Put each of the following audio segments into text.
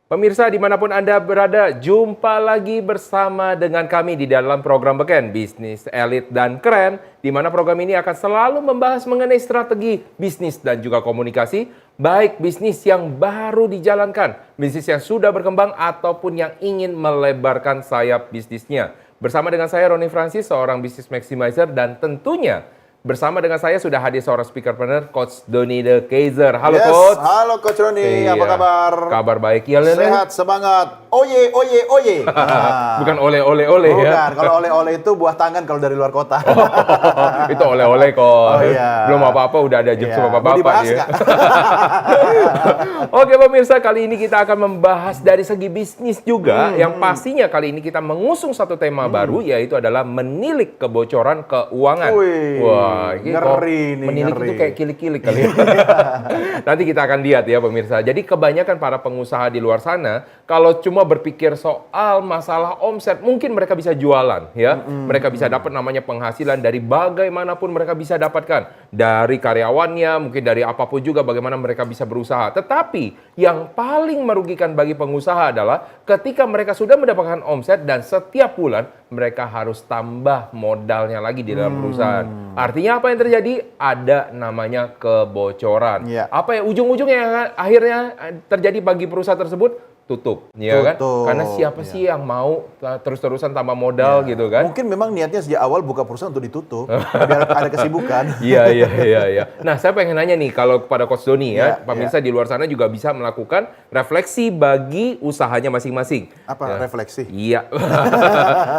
Pemirsa dimanapun Anda berada, jumpa lagi bersama dengan kami di dalam program Beken, Bisnis Elit dan Keren, di mana program ini akan selalu membahas mengenai strategi bisnis dan juga komunikasi, baik bisnis yang baru dijalankan, bisnis yang sudah berkembang, ataupun yang ingin melebarkan sayap bisnisnya. Bersama dengan saya, Roni Francis, seorang bisnis maximizer, dan tentunya bersama dengan saya sudah hadir seorang speakerpreneur, Coach Doni The Kaiser. Halo Coach. Halo Coach Roni, apa kabar? Kabar baik ya, Len? Sehat, semangat. Oye, oye, oye. Bukan oleh-oleh ya? Bukan, kalau oleh-oleh itu buah tangan kalau dari luar kota. Itu oleh-oleh kok. Oh, iya. Belum apa-apa udah ada jokes sama Mau bapak dibahas ya. nggak? Oke pemirsa, kali ini kita akan membahas dari segi bisnis juga, yang pastinya kali ini kita mengusung satu tema baru, yaitu adalah menilik kebocoran keuangan. Wih, Wah, ini kok ngeri nih, menilik ngeri. itu kayak kilik-kilik kali ya. Nanti kita akan lihat ya pemirsa. Jadi kebanyakan para pengusaha di luar sana, kalau cuma berpikir soal masalah omset, mungkin mereka bisa jualan ya. Mereka bisa dapat namanya penghasilan dari bagaimanapun mereka bisa dapatkan. Dari karyawannya, mungkin dari apapun juga bagaimana mereka bisa berusaha. Tetapi yang paling merugikan bagi pengusaha adalah ketika mereka sudah mendapatkan omset dan setiap bulan mereka harus tambah modalnya lagi di dalam perusahaan. Artinya apa yang terjadi? Ada namanya kebocoran. Iya. Apa ya ujung-ujungnya yang akhirnya terjadi bagi perusahaan tersebut? Tutup, ya kan? Tutup, Karena siapa iya. sih yang mau terus-terusan tambah modal gitu kan? Mungkin memang niatnya sejak awal buka perusahaan untuk ditutup, biar ada kesibukan. Iya. Nah, saya pengen nanya nih, kalau kepada Coach Doni ya, Iya, pemirsa di luar sana juga bisa melakukan refleksi bagi usahanya masing-masing. Apa Ya. refleksi? Iya,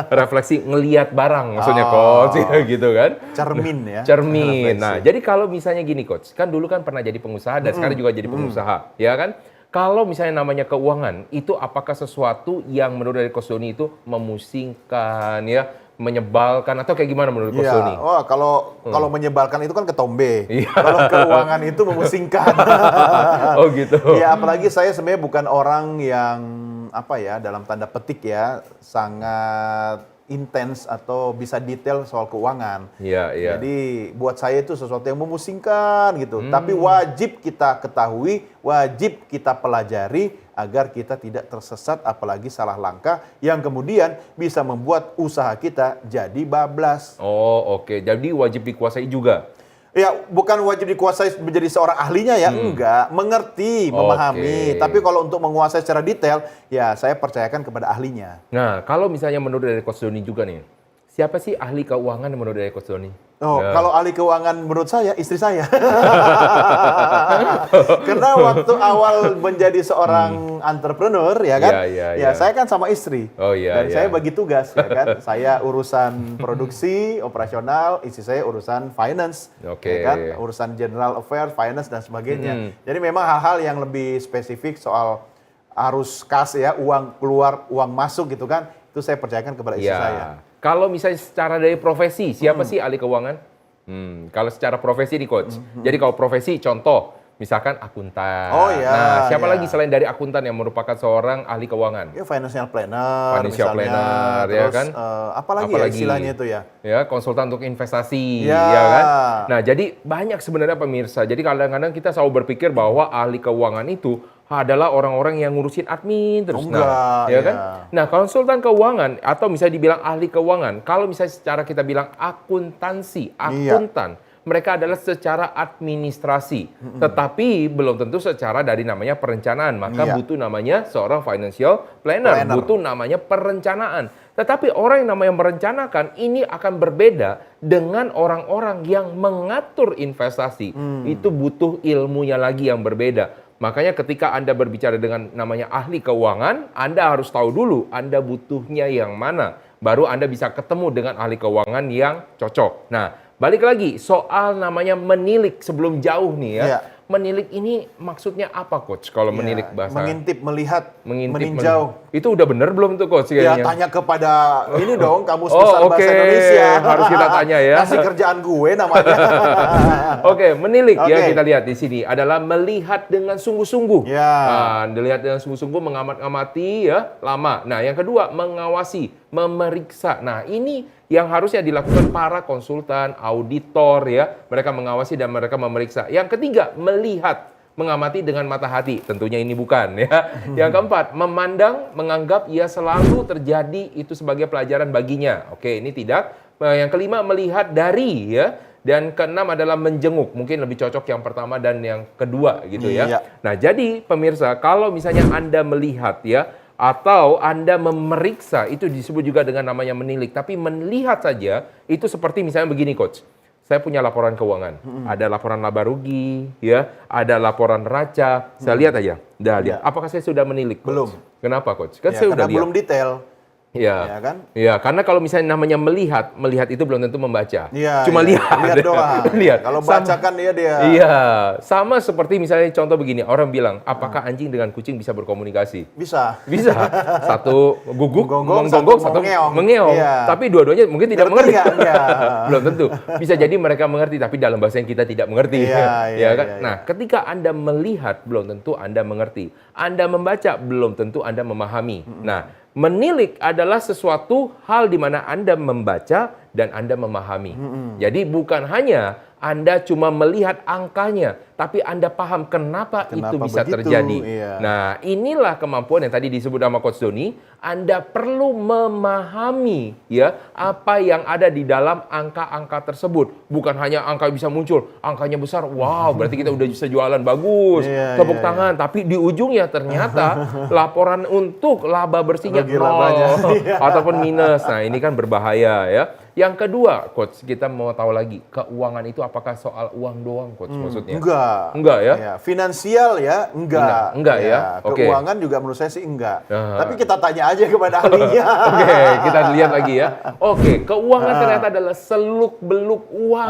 refleksi ngelihat barang maksudnya Oh. Coach, gitu kan? Cermin ya. Cermin. Refleksi. Nah, jadi kalau misalnya gini Coach, kan dulu kan pernah jadi pengusaha dan sekarang juga jadi pengusaha, ya kan? Kalau misalnya namanya keuangan, itu apakah sesuatu yang menurut dari Coach Doni itu memusingkan ya, menyebalkan atau kayak gimana menurut Coach Doni? Iya, wah kalau menyebalkan itu kan ketombe. Iya. Kalau keuangan itu memusingkan. Oh gitu. Ya apalagi saya sebenarnya bukan orang yang apa ya dalam tanda petik ya sangat intens atau bisa detail soal keuangan. Iya. Jadi buat saya itu sesuatu yang memusingkan gitu. Tapi wajib kita ketahui, wajib kita pelajari agar kita tidak tersesat apalagi salah langkah yang kemudian bisa membuat usaha kita jadi bablas. Oh oke, jadi wajib dikuasai juga. Ya, bukan wajib dikuasai menjadi seorang ahlinya ya, enggak. Mengerti, memahami. Oke. Tapi kalau untuk menguasai secara detail, ya saya percayakan kepada ahlinya. Nah, kalau misalnya menurut dari Coach Doni juga nih, siapa sih ahli keuangan yang menurut dari Coach Doni? Oh, Ya. kalau ahli keuangan menurut saya, istri saya. Karena waktu awal menjadi seorang entrepreneur, ya kan? Iya. Saya kan sama istri. Oh, iya, Dan iya. saya bagi tugas, ya kan? Saya urusan produksi, operasional, istri saya urusan finance. Oke. Ya kan? Urusan general affair, finance, dan sebagainya. Jadi memang hal-hal yang lebih spesifik soal arus kas ya, uang keluar, uang masuk gitu kan, itu saya percayakan kepada istri saya. Ya. Kalau misalnya secara dari profesi, siapa sih ahli keuangan? Kalau secara profesi nih Coach. Jadi kalau profesi, contoh, misalkan akuntan. Oh, iya, Nah, siapa iya. lagi selain dari akuntan yang merupakan seorang ahli keuangan? Ya financial planner, Financial misalnya, planner, ya terus kan? apalagi ya Apalagi? istilahnya itu ya. Ya, konsultan untuk investasi, Ya. ya kan? Nah, jadi banyak sebenarnya pemirsa. Jadi kadang-kadang kita selalu berpikir bahwa ahli keuangan itu adalah orang-orang yang ngurusin admin terus. Oh, enggak, ya ya. kan? Nah, konsultan keuangan atau misalnya dibilang ahli keuangan, kalau misalnya secara kita bilang akuntansi, akuntan, mereka adalah secara administrasi, tetapi belum tentu secara dari namanya perencanaan. Maka Iya. butuh namanya seorang financial planner, butuh namanya perencanaan. Tetapi orang yang namanya merencanakan ini akan berbeda dengan orang-orang yang mengatur investasi. Itu butuh ilmunya lagi yang berbeda. Makanya ketika Anda berbicara dengan namanya ahli keuangan, Anda harus tahu dulu Anda butuhnya yang mana. Baru Anda bisa ketemu dengan ahli keuangan yang cocok. Nah, balik lagi soal namanya menilik sebelum jauh nih ya. Iya. Menilik ini maksudnya apa Coach kalau Ya, menilik bahasa? mengintip, melihat, Mengintip, meninjau. Itu udah bener belum tuh Coach Ya kayaknya? tanya kepada ini dong Kamus Oh, Besar oke. Bahasa Indonesia. Harus kita tanya ya. Kasih kerjaan gue namanya. Oke, menilik ya Oke. kita lihat di sini adalah melihat dengan sungguh-sungguh. Ya. Nah, dilihat dengan sungguh-sungguh, mengamati ya lama. Nah, yang kedua mengawasi, memeriksa. Nah, ini yang harusnya dilakukan para konsultan, auditor ya. Mereka mengawasi dan mereka memeriksa. Yang ketiga, melihat. mengamati dengan mata hati. Tentunya ini bukan ya. Yang keempat, memandang, menganggap ia selalu terjadi itu sebagai pelajaran baginya. Oke, ini tidak. Yang kelima, melihat dari ya. Dan keenam adalah menjenguk. Mungkin lebih cocok yang pertama dan yang kedua gitu ya. Iya. Nah, jadi pemirsa, kalau misalnya Anda melihat ya, atau Anda memeriksa, itu disebut juga dengan namanya menilik. Tapi melihat saja, itu seperti misalnya begini, Coach. Saya punya laporan keuangan. Ada laporan laba rugi, ya, ada laporan neraca. Saya lihat aja. Udah lihat. Apakah saya sudah menilik, Coach? Belum. Kenapa, Coach? Kan Ya, saya udah karena lihat. belum detail. Iya, Ya kan? Iya, karena kalau misalnya namanya melihat itu belum tentu membaca. Iya, Cuma iya. lihat. Lihat doang. Lihat. Kalau Sama- baca kan dia Iya, sama seperti misalnya contoh begini, orang bilang, apakah anjing dengan kucing bisa berkomunikasi? bisa. Bisa. Satu guguk, Menggonggong, menggonggong, satu satu mengeong. mengeong. Iya. Tapi dua-duanya mungkin tidak Ngerti mengerti. nggak? Iya. Belum tentu. Bisa jadi mereka mengerti, tapi dalam bahasa yang kita tidak mengerti. Iya, Ya iya, kan? iya, Nah, ketika Anda melihat, belum tentu Anda mengerti. Anda membaca, belum tentu Anda memahami. Nah, menilik adalah sesuatu hal di mana Anda membaca dan Anda memahami. Jadi bukan hanya Anda cuma melihat angkanya, tapi Anda paham kenapa itu Kenapa bisa begitu, terjadi. iya. Nah, inilah kemampuan yang tadi disebut sama Coach Doni. Anda perlu memahami ya apa yang ada di dalam angka-angka tersebut. Bukan hanya angka bisa muncul, angkanya besar. Wow, berarti kita udah bisa jualan bagus. Iya, Tepuk iya, tangan, tapi di ujungnya ternyata laporan untuk laba bersihnya Rugi nol labanya. ataupun minus. Nah, ini kan berbahaya ya. Yang kedua, Coach, kita mau tahu lagi, keuangan itu apakah soal uang doang, Coach, maksudnya? Enggak. Enggak ya? Ya, finansial ya, enggak. Enggak ya? Oke. Keuangan juga menurut saya sih enggak. Ah. Tapi kita tanya aja kepada ahlinya. Oke, kita lihat lagi ya. Oke, keuangan ternyata adalah seluk-beluk uang.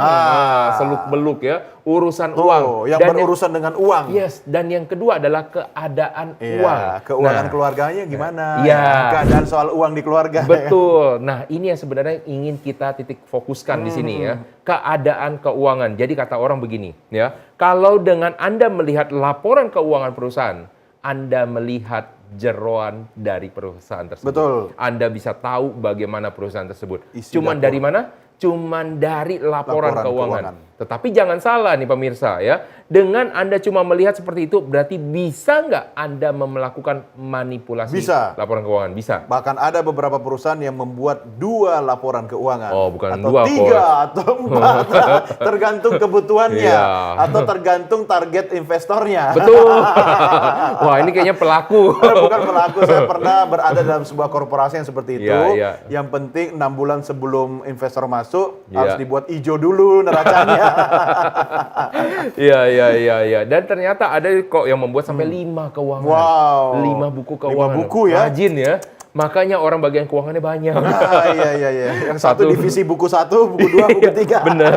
Seluk-beluk ya, urusan uang. Yang Dan berurusan dengan uang. Yes, dan yang kedua adalah keadaan Iya, uang. keuangan Nah, keluarganya gimana? Iya. Keadaan soal uang di keluarga. betul. Nah, ini yang sebenarnya ingin kita titik fokuskan di sini ya. Keadaan keuangan. Jadi kata orang begini ya, kalau dengan Anda melihat laporan keuangan perusahaan, Anda melihat jeroan dari perusahaan tersebut. Betul. Anda bisa tahu bagaimana perusahaan tersebut. Isi Cuman dapur. dari mana? Cuman dari laporan Laporan keuangan. keuangan. Tetapi jangan salah nih pemirsa ya. Dengan Anda cuma melihat seperti itu, berarti bisa nggak Anda melakukan manipulasi Bisa. laporan keuangan? Bisa. Bahkan ada beberapa perusahaan yang membuat 2 laporan keuangan. Oh, bukan atau 2, 3, atau 4. Tergantung kebutuhannya. Iya. Atau tergantung target investornya. Betul. Wah, ini kayaknya pelaku. Bukan pelaku, saya pernah berada dalam sebuah korporasi yang seperti itu. Iya, iya. Yang penting 6 bulan sebelum investor masuk, Iya. harus dibuat hijau dulu neracanya. Iya. Dan ternyata ada kok yang membuat sampai 5 keuangan. Wow. 5 buku 5 keuangan. buku ya. Rajin ya. Makanya orang bagian keuangannya banyak. Iya. Yang satu divisi buku 1, buku 2, buku 3. Bener.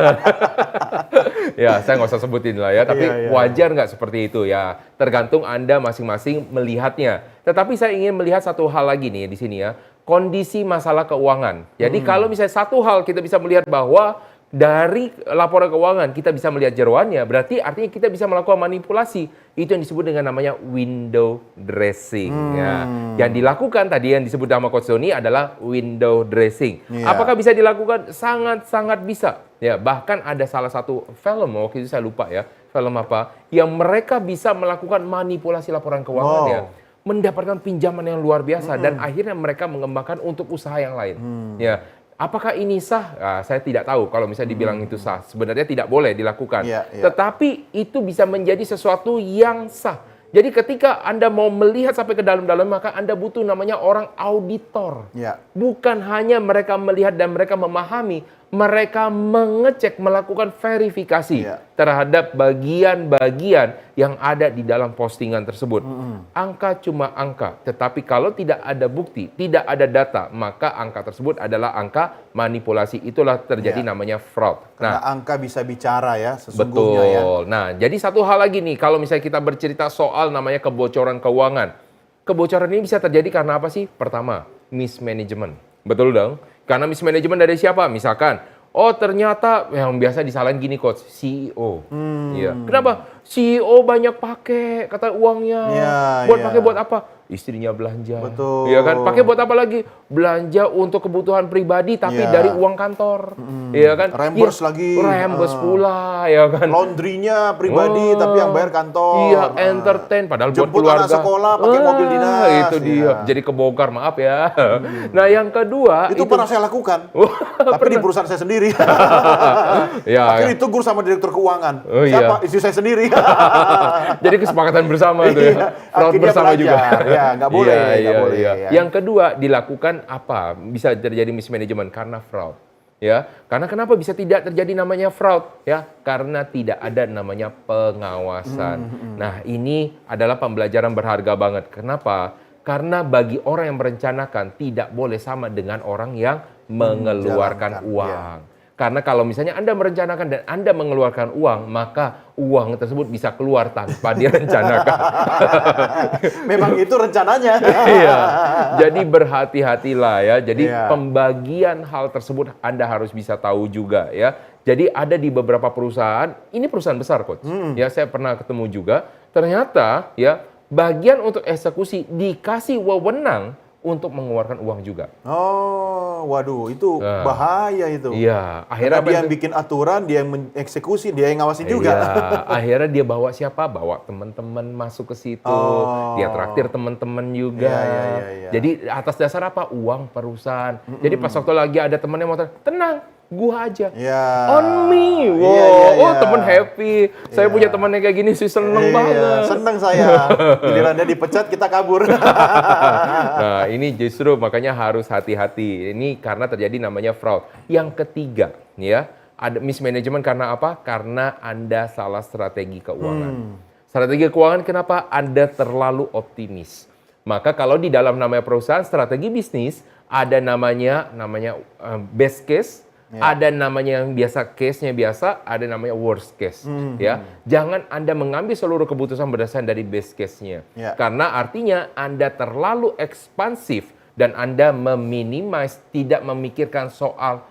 Ya, saya nggak usah sebutin lah ya. Tapi Iya. wajar nggak seperti itu ya. Tergantung Anda masing-masing melihatnya. Tetapi saya ingin melihat satu hal lagi nih di sini ya. Kondisi masalah keuangan. Jadi kalau misalnya satu hal kita bisa melihat bahwa dari laporan keuangan kita bisa melihat jeroannya, berarti artinya kita bisa melakukan manipulasi. Itu yang disebut dengan namanya window dressing. Ya. Yang dilakukan tadi yang disebut sama Coach Doni adalah window dressing. Iya. Apakah bisa dilakukan? Sangat-sangat bisa. Ya, bahkan ada salah satu film, waktu itu saya lupa ya, film apa, yang mereka bisa melakukan manipulasi laporan keuangan Wow. ya. Mendapatkan pinjaman yang luar biasa dan akhirnya mereka mengembangkan untuk usaha yang lain. Ya, apakah ini sah? Nah, saya tidak tahu. Kalau misalnya dibilang itu sah, sebenarnya tidak boleh dilakukan. Iya, iya. Tetapi itu bisa menjadi sesuatu yang sah. Jadi ketika Anda mau melihat sampai ke dalam-dalam, maka Anda butuh namanya orang auditor. Ya. Bukan hanya mereka melihat dan mereka memahami, mereka mengecek, melakukan verifikasi Iya. terhadap bagian-bagian yang ada di dalam postingan tersebut. Angka cuma angka, tetapi kalau tidak ada bukti, tidak ada data, maka angka tersebut adalah angka manipulasi. Itulah terjadi Iya. namanya fraud. Karena angka bisa bicara ya sesungguhnya ya. Betul. Nah, jadi satu hal lagi nih, kalau misalnya kita bercerita soal namanya kebocoran keuangan. Kebocoran ini bisa terjadi karena apa sih? Pertama, mismanagement. Betul dong? Karena mismanagement dari siapa? Misalkan, oh ternyata yang biasa disalahin gini Coach, CEO. Iya. Kenapa? CEO banyak pakai kata uangnya. Iya, Buat iya. pakai buat apa? istrinya belanja. Betul. Iya kan? Pakai buat apa lagi? Belanja untuk kebutuhan pribadi tapi Iya. dari uang kantor. Iya kan? Reimburse lagi. Reimburse pula, ya kan? Laundry-nya pribadi tapi yang bayar kantor. Iya, entertain padahal buat Jemput keluarga. anak sekolah pakai mobil dinas. Itu dia. Ya. Jadi kebongkar, maaf ya. Nah, yang kedua Itu pernah saya lakukan. Tapi di perusahaan saya sendiri. ya, Akhirnya ditegur sama direktur keuangan. Oh, iya. Siapa? Istri saya sendiri. jadi kesepakatan bersama tuh ya. Iya, Fraud akhirnya bersama juga. belajar. Ya, nggak boleh, Iya, nggak iya, boleh, iya. ya. Yang kedua dilakukan apa? Bisa terjadi mismanagement karena fraud. Ya, karena kenapa bisa tidak terjadi namanya fraud? Ya, karena tidak ada namanya pengawasan. Nah, ini adalah pembelajaran berharga banget. Kenapa? Karena bagi orang yang merencanakan tidak boleh sama dengan orang yang mengeluarkan Menjalankan, uang. Karena kalau misalnya Anda merencanakan dan Anda mengeluarkan uang, maka uang tersebut bisa keluar tanpa direncanakan. Memang itu rencananya. Iya. Jadi berhati-hatilah ya. Jadi Iya. pembagian hal tersebut Anda harus bisa tahu juga ya. Jadi ada di beberapa perusahaan, ini perusahaan besar coach. Ya, saya pernah ketemu juga. Ternyata ya bagian untuk eksekusi dikasih wewenang untuk mengeluarkan uang juga. Oh, waduh, itu bahaya itu. Iya, Akhirnya akhirnya dia yang bikin aturan, dia yang mengeksekusi, dia yang ngawasin juga. Iya, akhirnya dia bawa siapa? Bawa teman-teman masuk ke situ. Oh. Dia traktir teman-teman juga. Iya, iya, iya. Jadi atas dasar apa? Uang perusahaan. Jadi pas waktu lagi ada temannya mau tenang, gua aja. Iya. On me. Wow. Iya, iya, Oh, iya. temen happy. Saya Iya. punya teman yang kayak gini sih seneng Iya, banget. seneng saya. Giliran dia dipecat, kita kabur. Nah, ini justru makanya harus hati-hati. Ini karena terjadi namanya fraud. Yang ketiga, ya, ada mismanagement karena apa? Karena Anda salah strategi keuangan. Strategi keuangan kenapa? Anda terlalu optimis. Maka kalau di dalam namanya perusahaan strategi bisnis ada namanya best case, ada namanya yang biasa case-nya biasa, ada namanya worst case, ya. Jangan Anda mengambil seluruh keputusan berdasarkan dari best case-nya. Ya. Karena artinya Anda terlalu ekspansif dan Anda meminimize, tidak memikirkan soal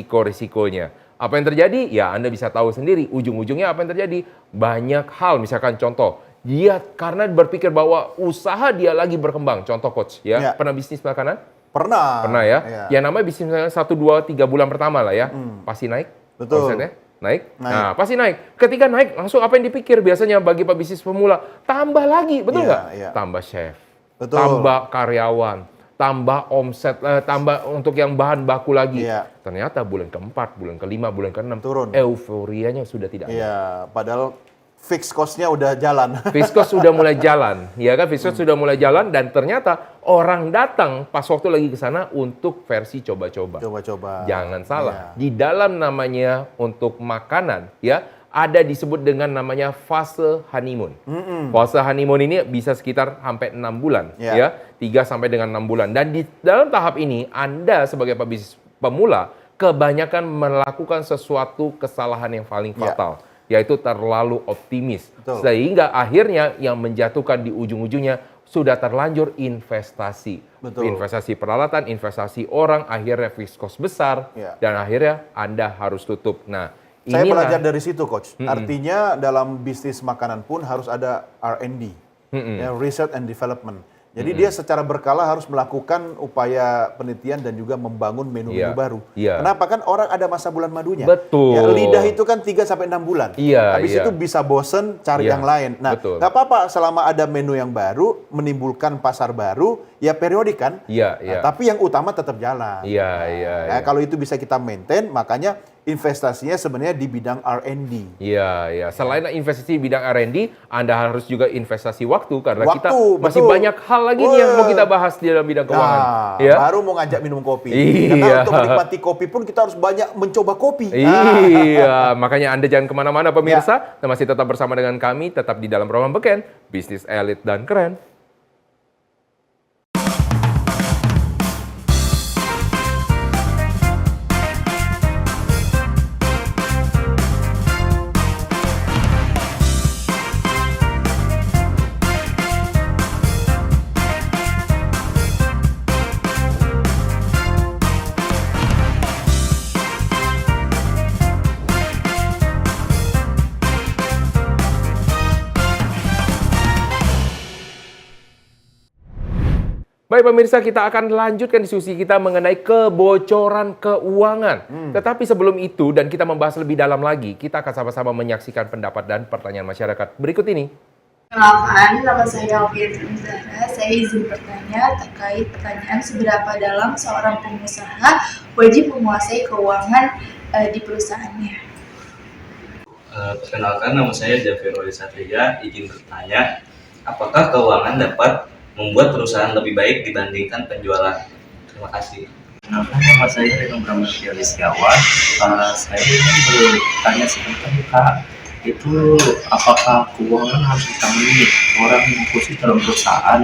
resiko-resikonya. Apa yang terjadi? Ya, Anda bisa tahu sendiri. Ujung-ujungnya apa yang terjadi? Banyak hal, misalkan contoh, dia karena berpikir bahwa usaha dia lagi berkembang. Contoh coach, ya. Ya. Pernah bisnis makanan? Pernah. Pernah ya? Iya. Yang namanya bisnis 1, 2, 3 bulan pertama lah ya. Pasti naik. Betul. Omsetnya naik. Naik. Nah, pasti naik. Ketika naik, langsung apa yang dipikir biasanya bagi pebisnis pemula? Tambah lagi, betul Iya, nggak? iya. Tambah chef. Betul. Tambah karyawan. Tambah omset, tambah untuk yang bahan baku lagi. Iya. Ternyata bulan keempat, bulan kelima, bulan keenam, Turun. euforianya sudah tidak ada. Iya, padahal fix cost-nya udah jalan. Fiskos sudah mulai jalan, ya kan? Fiskos sudah mulai jalan dan ternyata orang datang pas waktu lagi ke sana untuk versi coba-coba. Coba-coba. Jangan salah, Iya. di dalam namanya untuk makanan, ya ada disebut dengan namanya fase honeymoon. Fase honeymoon ini bisa sekitar sampai 6 bulan, Iya. ya 3 sampai dengan 6 bulan. Dan di dalam tahap ini, Anda sebagai pebisnis pemula kebanyakan melakukan sesuatu kesalahan yang paling Iya. fatal. Yaitu terlalu optimis. Betul. Sehingga akhirnya yang menjatuhkan di ujung-ujungnya sudah terlanjur investasi. Betul. Investasi peralatan, investasi orang, akhirnya fixed cost besar, Ya. dan akhirnya Anda harus tutup. Nah, Saya inilah- belajar dari situ, Coach. Artinya dalam bisnis makanan pun harus ada R&D, ya, research and development. Jadi dia secara berkala harus melakukan upaya penelitian dan juga membangun menu-menu Iya, baru. iya. Kenapa? Kan orang ada masa bulan madunya. Betul. Ya, lidah itu kan 3 sampai 6 bulan. Iya, Habis iya. itu bisa bosen cari Iya, yang lain. Nah, betul. nggak apa-apa selama ada menu yang baru, menimbulkan pasar baru, ya periodik kan. Iya, Nah, iya. tapi yang utama tetap jalan. Iya, iya, Ya, iya. kalau itu bisa kita maintain, makanya investasinya sebenarnya di bidang R&D. Iya, iya. Selain investasi di bidang R&D, Anda harus juga investasi waktu karena Waktu, kita masih betul. banyak hal lagi nih yang mau kita bahas di dalam bidang keuangan. Nah, Ya. baru mau ngajak minum kopi. Iya. Karena untuk menikmati kopi pun kita harus banyak mencoba kopi. Iya, makanya Anda jangan kemana-mana pemirsa, masih tetap bersama dengan kami, tetap di dalam program Beken, Bisnis Elit dan Keren. Baik pemirsa, kita akan lanjutkan diskusi kita mengenai kebocoran keuangan. Tetapi sebelum itu dan kita membahas lebih dalam lagi, kita akan sama-sama menyaksikan pendapat dan pertanyaan masyarakat. Berikut ini. Perkenalkan, nama saya Alfian Zahra. Saya izin bertanya terkait pertanyaan seberapa dalam seorang pengusaha wajib menguasai keuangan di perusahaannya. Perkenalkan, nama saya Jafir Wali Satria. Izin bertanya, apakah keuangan dapat membuat perusahaan lebih baik dibandingkan penjualan? Terima kasih. Perkenalkan, nama saya Reno Bramantio Setiawan. Saya ingin bertanya sebentar Kak, itu apakah keuangan harus ditangani orang yang khusus dalam perusahaan?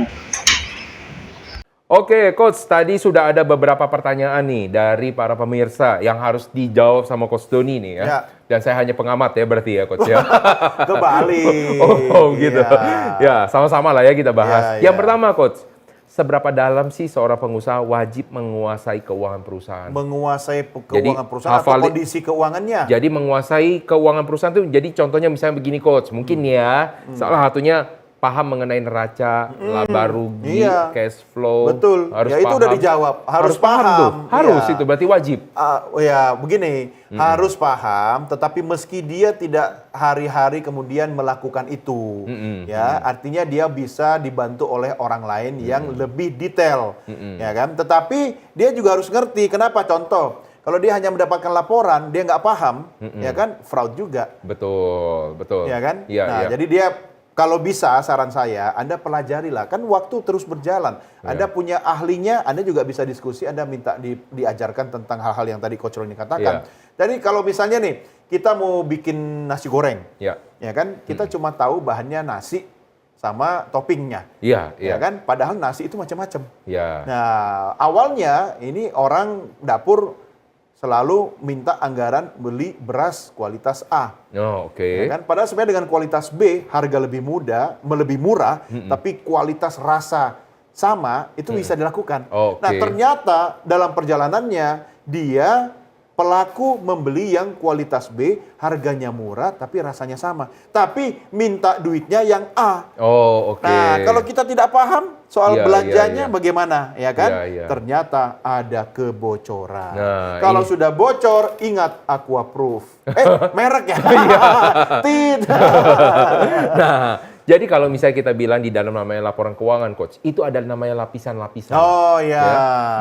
Oke, Coach, tadi sudah ada beberapa pertanyaan nih dari para pemirsa yang harus dijawab sama Coach Doni nih ya. Ya. Dan saya hanya pengamat ya berarti ya, Coach ya. Kebalik. Oh, gitu. Iya. Ya, sama-sama lah ya kita bahas. Ya, Yang ya. pertama, Coach, seberapa dalam sih seorang pengusaha wajib menguasai keuangan perusahaan? Menguasai Jadi, keuangan perusahaan atau hafal- kondisi keuangannya. Jadi menguasai keuangan perusahaan itu, jadi contohnya misalnya begini Coach, mungkin ya salah satunya paham mengenai neraca, laba rugi, Iya. cash flow. Betul. Harus Ya, itu paham. udah dijawab. Harus tuh. paham. Harus Iya. itu berarti wajib. Ya begini, harus paham, tetapi meski dia tidak hari-hari kemudian melakukan itu, ya artinya dia bisa dibantu oleh orang lain yang lebih detail, ya kan? Tetapi dia juga harus ngerti kenapa. Contoh, kalau dia hanya mendapatkan laporan, dia nggak paham, ya kan? Fraud juga, Betul, betul. ya kan? Iya, Nah, iya. jadi dia kalau bisa saran saya, Anda pelajarilah. Kan waktu terus berjalan. Anda punya ahlinya, Anda juga bisa diskusi, Anda minta diajarkan tentang hal-hal yang tadi Coach Roni katakan. Jadi kalau misalnya nih, kita mau bikin nasi goreng, Ya. ya kan? Kita cuma tahu bahannya nasi sama toppingnya, Iya, ya iya. kan? Padahal nasi itu macam-macam. Ya. Nah, awalnya ini orang dapur selalu minta anggaran beli beras kualitas A. Oh, oke. Ya kan? Padahal sebenarnya dengan kualitas B harga lebih murah, tapi kualitas rasa sama itu bisa dilakukan. Oke. Nah ternyata dalam perjalanannya dia pelaku membeli yang kualitas B, harganya murah tapi rasanya sama, tapi minta duitnya yang A. Oh, oke. Nah kalau kita tidak paham soal Iya, belanjanya iya, iya. bagaimana, ya kan? Iya, iya. Ternyata ada kebocoran. Nah, Kalau ini- sudah bocor, ingat Aquaproof. Merek ya? Iya. Tidak. Nah, jadi kalau misalnya kita bilang di dalam namanya laporan keuangan, Coach, itu ada namanya lapisan-lapisan. Oh ya.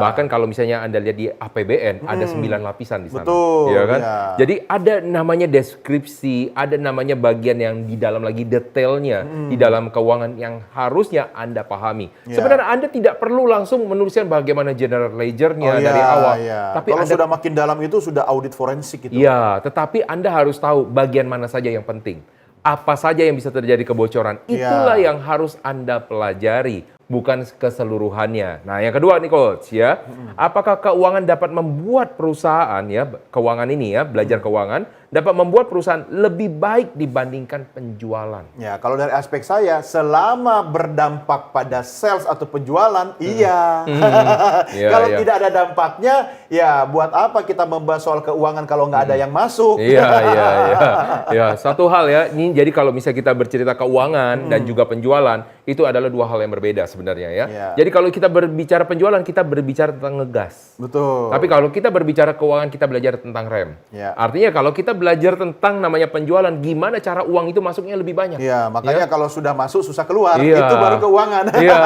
Bahkan kalau misalnya Anda lihat di APBN, ada 9 lapisan di sana. Betul, Ya kan? ya. Jadi ada namanya deskripsi, ada namanya bagian yang di dalam lagi detailnya, di dalam keuangan yang harusnya Anda pahami. Ya. Sebenarnya Anda tidak perlu langsung menuliskan bagaimana general ledger-nya Oh, dari ya, awal. ya. Tapi Kalau Anda sudah makin dalam itu sudah audit forensik itu. Iya, tetapi Anda harus tahu bagian mana saja yang penting. Apa saja yang bisa terjadi kebocoran. Itulah yang harus Anda pelajari, bukan keseluruhannya. Nah, yang kedua nih Coach ya. Apakah keuangan dapat membuat perusahaan ya, keuangan ini ya, belajar keuangan dapat membuat perusahaan lebih baik dibandingkan penjualan? Ya, kalau dari aspek saya, selama berdampak pada sales atau penjualan, iya. Iya, Kalau iya. tidak ada dampaknya, ya buat apa kita membahas soal keuangan kalau nggak ada yang masuk? Iya, iya, iya. Ya, satu hal ya. Ini jadi kalau misalnya kita bercerita keuangan dan juga penjualan, itu adalah dua hal yang berbeda sebenarnya ya. Iya. Jadi kalau kita berbicara penjualan, kita berbicara tentang ngegas. Betul. Tapi kalau kita berbicara keuangan, kita belajar tentang rem. Ya. Artinya kalau kita belajar tentang namanya penjualan, gimana cara uang itu masuknya lebih banyak. Iya, makanya kalau sudah masuk susah keluar, Iya. itu baru keuangan. Iya.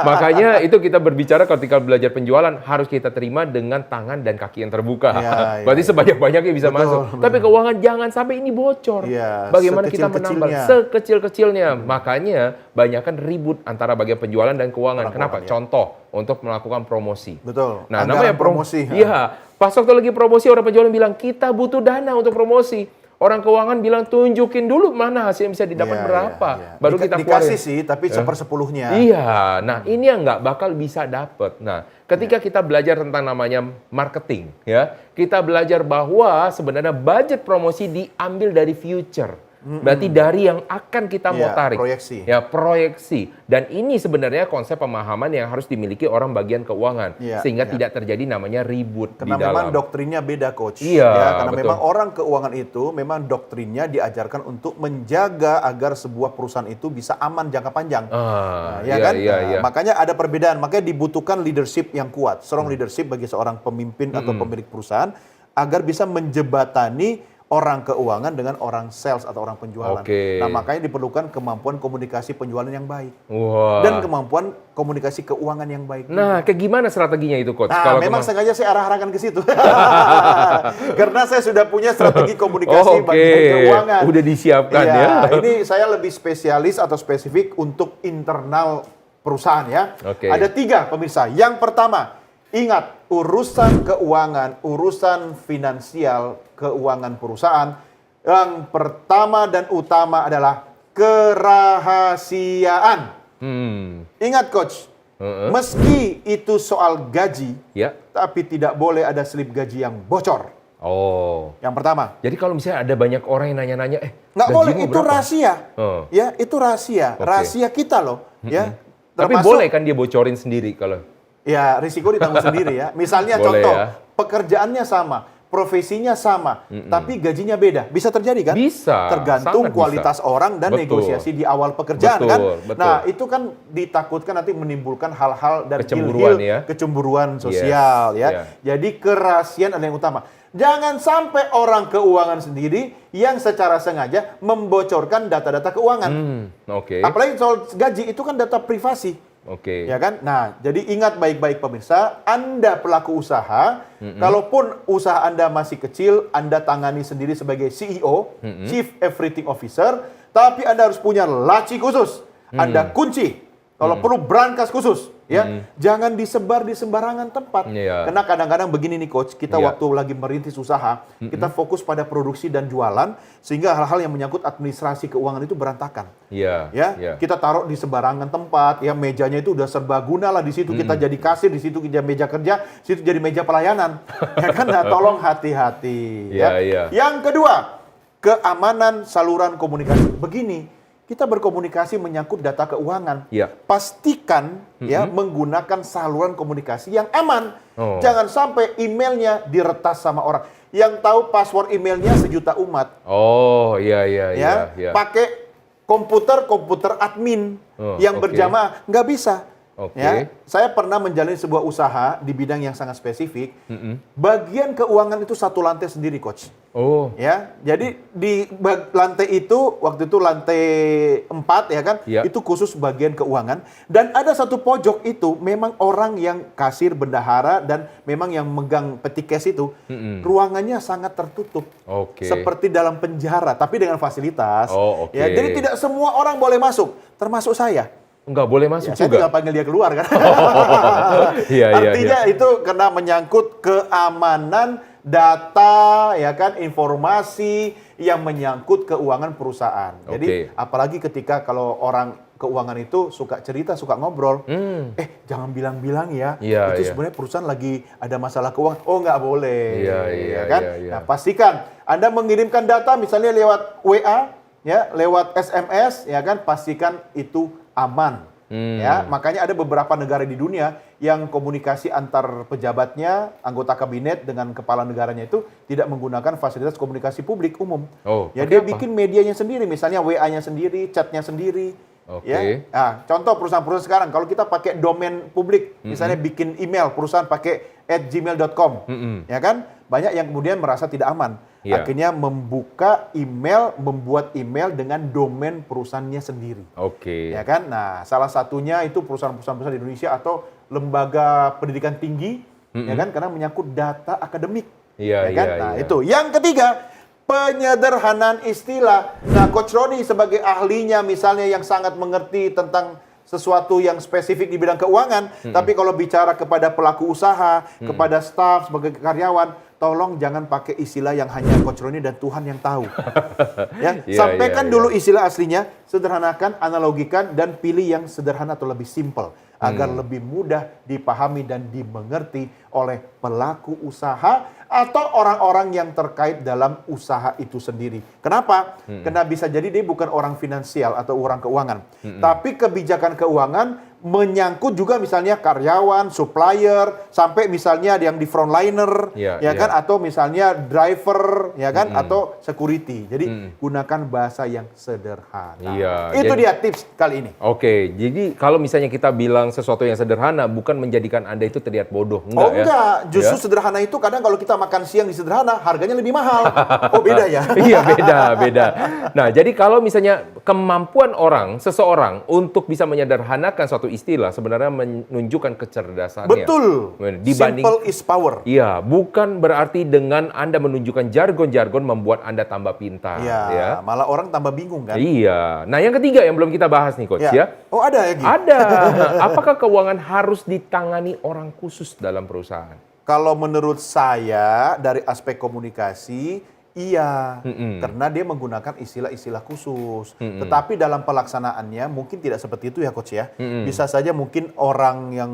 Makanya itu kita berbicara ketika belajar penjualan harus kita terima dengan tangan dan kaki yang terbuka. Iya, iya, Berarti iya. sebanyak-banyaknya bisa Betul, masuk. betul. Tapi keuangan jangan sampai ini bocor. Iya, Bagaimana kita menambal sekecil-kecilnya. sekecil-kecilnya. Makanya banyakkan ribut antara bagian penjualan dan keuangan. Orang Kenapa? keuangan, ya. Contoh untuk melakukan promosi. Betul. Nah, Anggaran namanya promosi. Iya, pas waktu lagi promosi orang penjualan bilang kita butuh dana untuk promosi. Orang keuangan bilang tunjukin dulu mana hasil yang bisa didapat Iya, berapa, iya, iya. baru kita dikasih keluarin. sih, tapi sepersepuluhnya. Iya, nah ini yang nggak bakal bisa dapet. Nah, ketika kita belajar tentang namanya marketing, ya, kita belajar bahwa sebenarnya budget promosi diambil dari future. Berarti dari yang akan kita mau Iya, tarik. proyeksi. Ya, proyeksi. Dan ini sebenarnya konsep pemahaman yang harus dimiliki orang bagian keuangan. Iya, Sehingga iya. tidak terjadi namanya ribut Karena di dalam. memang doktrinnya beda, Coach. Iya, Ya, karena betul. memang orang keuangan itu memang doktrinnya diajarkan untuk menjaga agar sebuah perusahaan itu bisa aman jangka panjang. Ah, Ya iya, kan? iya, Nah, iya. makanya ada perbedaan. Makanya dibutuhkan leadership yang kuat, strong leadership bagi seorang pemimpin atau pemilik perusahaan agar bisa menjebatani orang keuangan dengan orang sales atau orang penjualan. Oke. Nah, makanya diperlukan kemampuan komunikasi penjualan yang baik Wah. dan kemampuan komunikasi keuangan yang baik. Nah, kayak gimana strateginya itu, Coach? Nah, memang sengaja saya arahkan ke situ. Karena saya sudah punya strategi komunikasi bagian keuangan. Udah disiapkan Iya, ya. Ini saya lebih spesialis atau spesifik untuk internal perusahaan ya. Oke. Ada 3 pemirsa. Yang pertama, ingat urusan keuangan, urusan finansial, keuangan perusahaan. Yang pertama dan utama adalah kerahasiaan. Ingat Coach, meski itu soal gaji, Ya. tapi tidak boleh ada slip gaji yang bocor. Oh. Yang pertama, Jadi kalau misalnya ada banyak orang yang nanya-nanya, nggak gajimu boleh, itu berapa? rahasia. Oh. Ya, itu rahasia. Oke. Rahasia kita loh. Ya. Tapi Termasuk- boleh kan dia bocorin sendiri kalau. Ya, risiko ditanggung sendiri ya. Misalnya Boleh contoh, ya. pekerjaannya sama, profesinya sama, tapi gajinya beda. Bisa terjadi kan? Bisa, Tergantung sangat kualitas bisa. orang dan Betul. negosiasi di awal pekerjaan Betul, kan. betul. Nah, itu kan ditakutkan nanti menimbulkan hal-hal dan Kecemburuan hil-hil, ya. kecemburuan sosial Yes, ya. ya. Jadi kerahasiaan adalah yang utama. Jangan sampai orang keuangan sendiri yang secara sengaja membocorkan data-data keuangan. Oke. Apalagi soal gaji itu kan data privasi. Oke. Ya kan? Nah, jadi ingat baik-baik pemirsa, Anda pelaku usaha, kalaupun usaha Anda masih kecil, Anda tangani sendiri sebagai CEO, Chief Everything Officer, tapi Anda harus punya laci khusus. Anda kunci. Kalau perlu brankas khusus, ya. Jangan disebar di sembarangan tempat. Iya. Karena kadang-kadang begini nih Coach, kita Iya. waktu lagi merintis usaha, kita fokus pada produksi dan jualan, sehingga hal-hal yang menyangkut administrasi keuangan itu berantakan. Iya. Ya, iya. kita taruh di sembarangan tempat, ya mejanya itu udah serbaguna lah, di situ kita jadi kasir, di situ kita meja kerja, di situ jadi meja pelayanan. Ya kan? Nah, tolong hati-hati. Iya, iya. Yang kedua, keamanan saluran komunikasi. Begini, kita berkomunikasi menyangkut data keuangan. Iya. Pastikan ya menggunakan saluran komunikasi yang aman. Oh. Jangan sampai emailnya diretas sama orang. Yang tahu password emailnya sejuta umat. Oh, iya, iya, iya. Ya, iya. pakai komputer admin Oh, yang oke. berjamaah, nggak bisa. Oke. Ya, saya pernah menjalani sebuah usaha di bidang yang sangat spesifik. Bagian keuangan itu satu lantai sendiri, Coach. Oh, Ya, jadi di lantai itu waktu itu lantai 4 ya kan, Ya. itu khusus bagian keuangan. Dan ada satu pojok itu memang orang yang kasir, bendahara dan memang yang megang peti cash itu, ruangannya sangat tertutup. oke. Seperti dalam penjara, tapi dengan fasilitas. Oh, oke. Ya, jadi tidak semua orang boleh masuk, termasuk saya. Nggak boleh masuk Ya, saya juga. tinggal panggil dia keluar kan. Iya, iya, Artinya itu karena menyangkut keamanan data, ya kan, informasi yang menyangkut keuangan perusahaan. Jadi Oke. apalagi ketika kalau orang keuangan itu suka cerita, suka ngobrol. Jangan bilang-bilang ya, Iya, itu iya. sebenarnya perusahaan lagi ada masalah keuangan. Oh, nggak boleh. Iya, iya, kan? iya, iya. Nah, pastikan Anda mengirimkan data misalnya lewat WA, ya, lewat SMS, ya kan, pastikan itu aman. Ya, makanya ada beberapa negara di dunia yang komunikasi antar pejabatnya, anggota kabinet dengan kepala negaranya itu tidak menggunakan fasilitas komunikasi publik umum. Oh, Ya, pakai dia apa? bikin medianya sendiri, misalnya WA-nya sendiri, chatnya sendiri. Oke. Ya. Nah, contoh perusahaan-perusahaan sekarang, kalau kita pakai domain publik, misalnya bikin email, perusahaan pakai @gmail.com, ya kan? Banyak yang kemudian merasa tidak aman. Iya. Akhirnya membuka email, membuat email dengan domain perusahaannya sendiri. Oke. Ya kan? Nah, salah satunya itu perusahaan-perusahaan besar di Indonesia atau lembaga pendidikan tinggi, ya kan? Karena menyangkut data akademik. Iya, ya kan? iya, Nah, iya. itu. Yang ketiga, penyederhanaan istilah. Nah, Coach Roni sebagai ahlinya misalnya yang sangat mengerti tentang sesuatu yang spesifik di bidang keuangan, tapi kalau bicara kepada pelaku usaha, kepada staf sebagai karyawan, tolong jangan pakai istilah yang hanya Coach Roni dan Tuhan yang tahu. Ya, Iya, sampaikan iya, dulu istilah aslinya, sederhanakan, analogikan, dan pilih yang sederhana atau lebih simple agar lebih mudah dipahami dan dimengerti oleh pelaku usaha atau orang-orang yang terkait dalam usaha itu sendiri. Kenapa? Karena bisa jadi dia bukan orang finansial atau orang keuangan, tapi kebijakan keuangan menyangkut juga misalnya karyawan, supplier, sampai misalnya yang di frontliner, ya kan, atau misalnya driver, ya kan, atau security. Jadi gunakan bahasa yang sederhana. Iya, Itu jadi- dia tips kali ini. Oke, jadi kalau misalnya kita bilang sesuatu yang sederhana, bukan menjadikan Anda itu terlihat bodoh. Oh ya? enggak, justru Ya? sederhana itu kadang kalau kita makan siang di sederhana, harganya lebih mahal. Oh beda ya? Iya, beda. Nah, jadi kalau misalnya kemampuan seseorang untuk bisa menyederhanakan suatu istilah sebenarnya menunjukkan kecerdasannya. Betul. Dibanding Simple is power. Iya, bukan berarti dengan Anda menunjukkan jargon-jargon membuat Anda tambah pintar, Ya, ya. malah orang tambah bingung kan? Iya. Nah, yang ketiga yang belum kita bahas nih, Coach, ya. Oh ada lagi? Ada. Apakah keuangan harus ditangani orang khusus dalam perusahaan? Kalau menurut saya dari aspek komunikasi, iya. Karena dia menggunakan istilah-istilah khusus. Tetapi dalam pelaksanaannya mungkin tidak seperti itu ya Coach ya. Bisa saja mungkin orang yang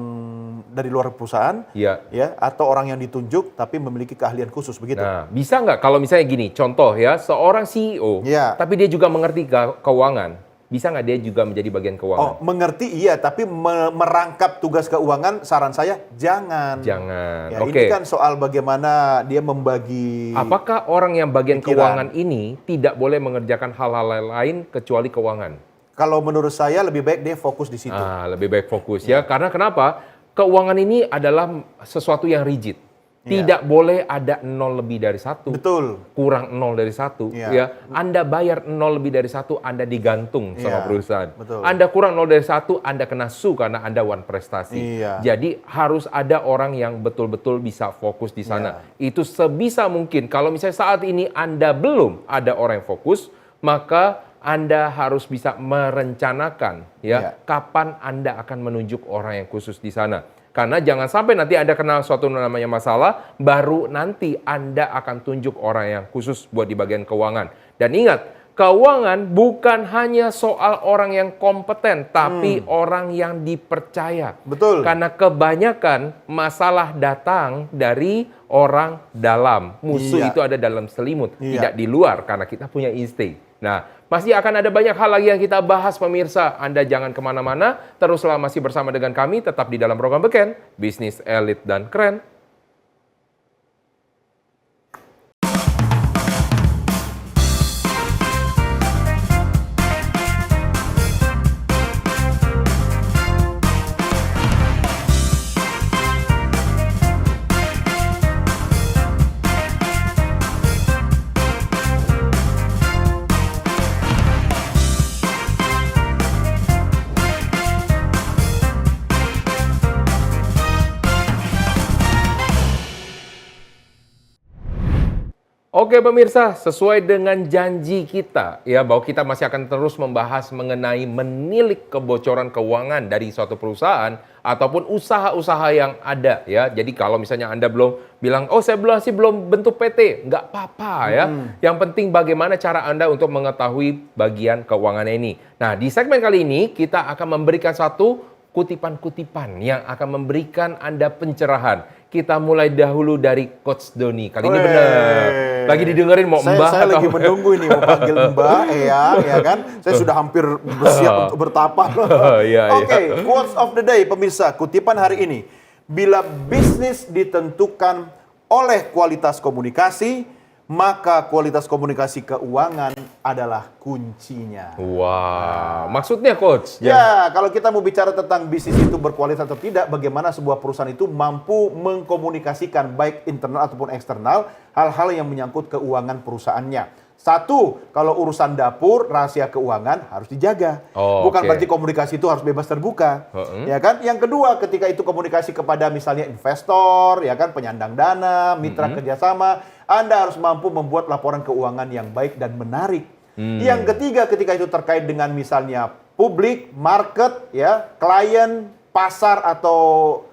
dari luar perusahaan, Iya. ya, atau orang yang ditunjuk tapi memiliki keahlian khusus begitu. Nah, bisa nggak kalau misalnya gini, contoh ya, seorang CEO, Iya. tapi dia juga mengerti keuangan, bisa nggak dia juga menjadi bagian Oh, keuangan? mengerti iya, tapi merangkap tugas keuangan, saran saya jangan. Jangan. Ya, Oke. ini kan soal bagaimana dia membagi. Apakah orang yang bagian pikiran. keuangan ini tidak boleh mengerjakan hal-hal lain kecuali keuangan? Kalau menurut saya lebih baik dia fokus di situ. Lebih baik fokus ya. Karena kenapa? Keuangan ini adalah sesuatu yang rigid. Tidak boleh ada 0 lebih dari 1. Betul. Kurang 0 dari 1. Iya. Ya. Anda bayar 0 lebih dari 1, Anda digantung sama Iya, perusahaan. betul. Anda kurang 0 dari 1, Anda kena sue karena Anda one prestasi. Iya. Jadi harus ada orang yang betul-betul bisa fokus di sana. Iya. Itu sebisa mungkin. Kalau misalnya saat ini Anda belum ada orang yang fokus, maka Anda harus bisa merencanakan Iya. kapan Anda akan menunjuk orang yang khusus di sana. Karena jangan sampai nanti Anda kenal suatu namanya masalah, baru nanti Anda akan tunjuk orang yang khusus buat di bagian keuangan. Dan ingat, keuangan bukan hanya soal orang yang kompeten, tapi orang yang dipercaya. Betul. Karena kebanyakan masalah datang dari orang dalam. Musuh Iya. itu ada dalam selimut, Iya. tidak di luar karena kita punya insting. Nah, pasti akan ada banyak hal lagi yang kita bahas pemirsa. Anda jangan kemana-mana, teruslah masih bersama dengan kami, tetap di dalam program Beken, Bisnis Elit dan Keren. Oke pemirsa, sesuai dengan janji kita ya bahwa kita masih akan terus membahas mengenai menilik kebocoran keuangan dari suatu perusahaan ataupun usaha-usaha yang ada ya. Jadi kalau misalnya Anda belum bilang, oh saya belum bentuk PT, nggak apa-apa ya. Yang penting bagaimana cara Anda untuk mengetahui bagian keuangannya ini. Nah di segmen kali ini kita akan memberikan satu kutipan-kutipan yang akan memberikan Anda pencerahan. Kita mulai dahulu dari Coach Doni. Kali ini benar. Lagi didengerin mau Mbah. Saya lagi atau- menunggu ini mau panggil Mbah, ya kan? Saya sudah hampir bersiap untuk bertapa. Iya, Oke, quotes of the day pemirsa, kutipan hari ini. Bila bisnis ditentukan oleh kualitas komunikasi, maka kualitas komunikasi keuangan adalah kuncinya. Wah, maksudnya Coach? Ya, kalau kita mau bicara tentang bisnis itu berkualitas atau tidak, bagaimana sebuah perusahaan itu mampu mengkomunikasikan baik internal ataupun eksternal hal-hal yang menyangkut keuangan perusahaannya. Satu, kalau urusan dapur, rahasia keuangan harus dijaga. Oh, Bukan oke. berarti komunikasi itu harus bebas terbuka. Ya kan? Yang kedua, ketika itu komunikasi kepada misalnya investor, ya kan, penyandang dana, mitra kerjasama, Anda harus mampu membuat laporan keuangan yang baik dan menarik. Yang ketiga, ketika itu terkait dengan misalnya publik, market, ya, klien, pasar atau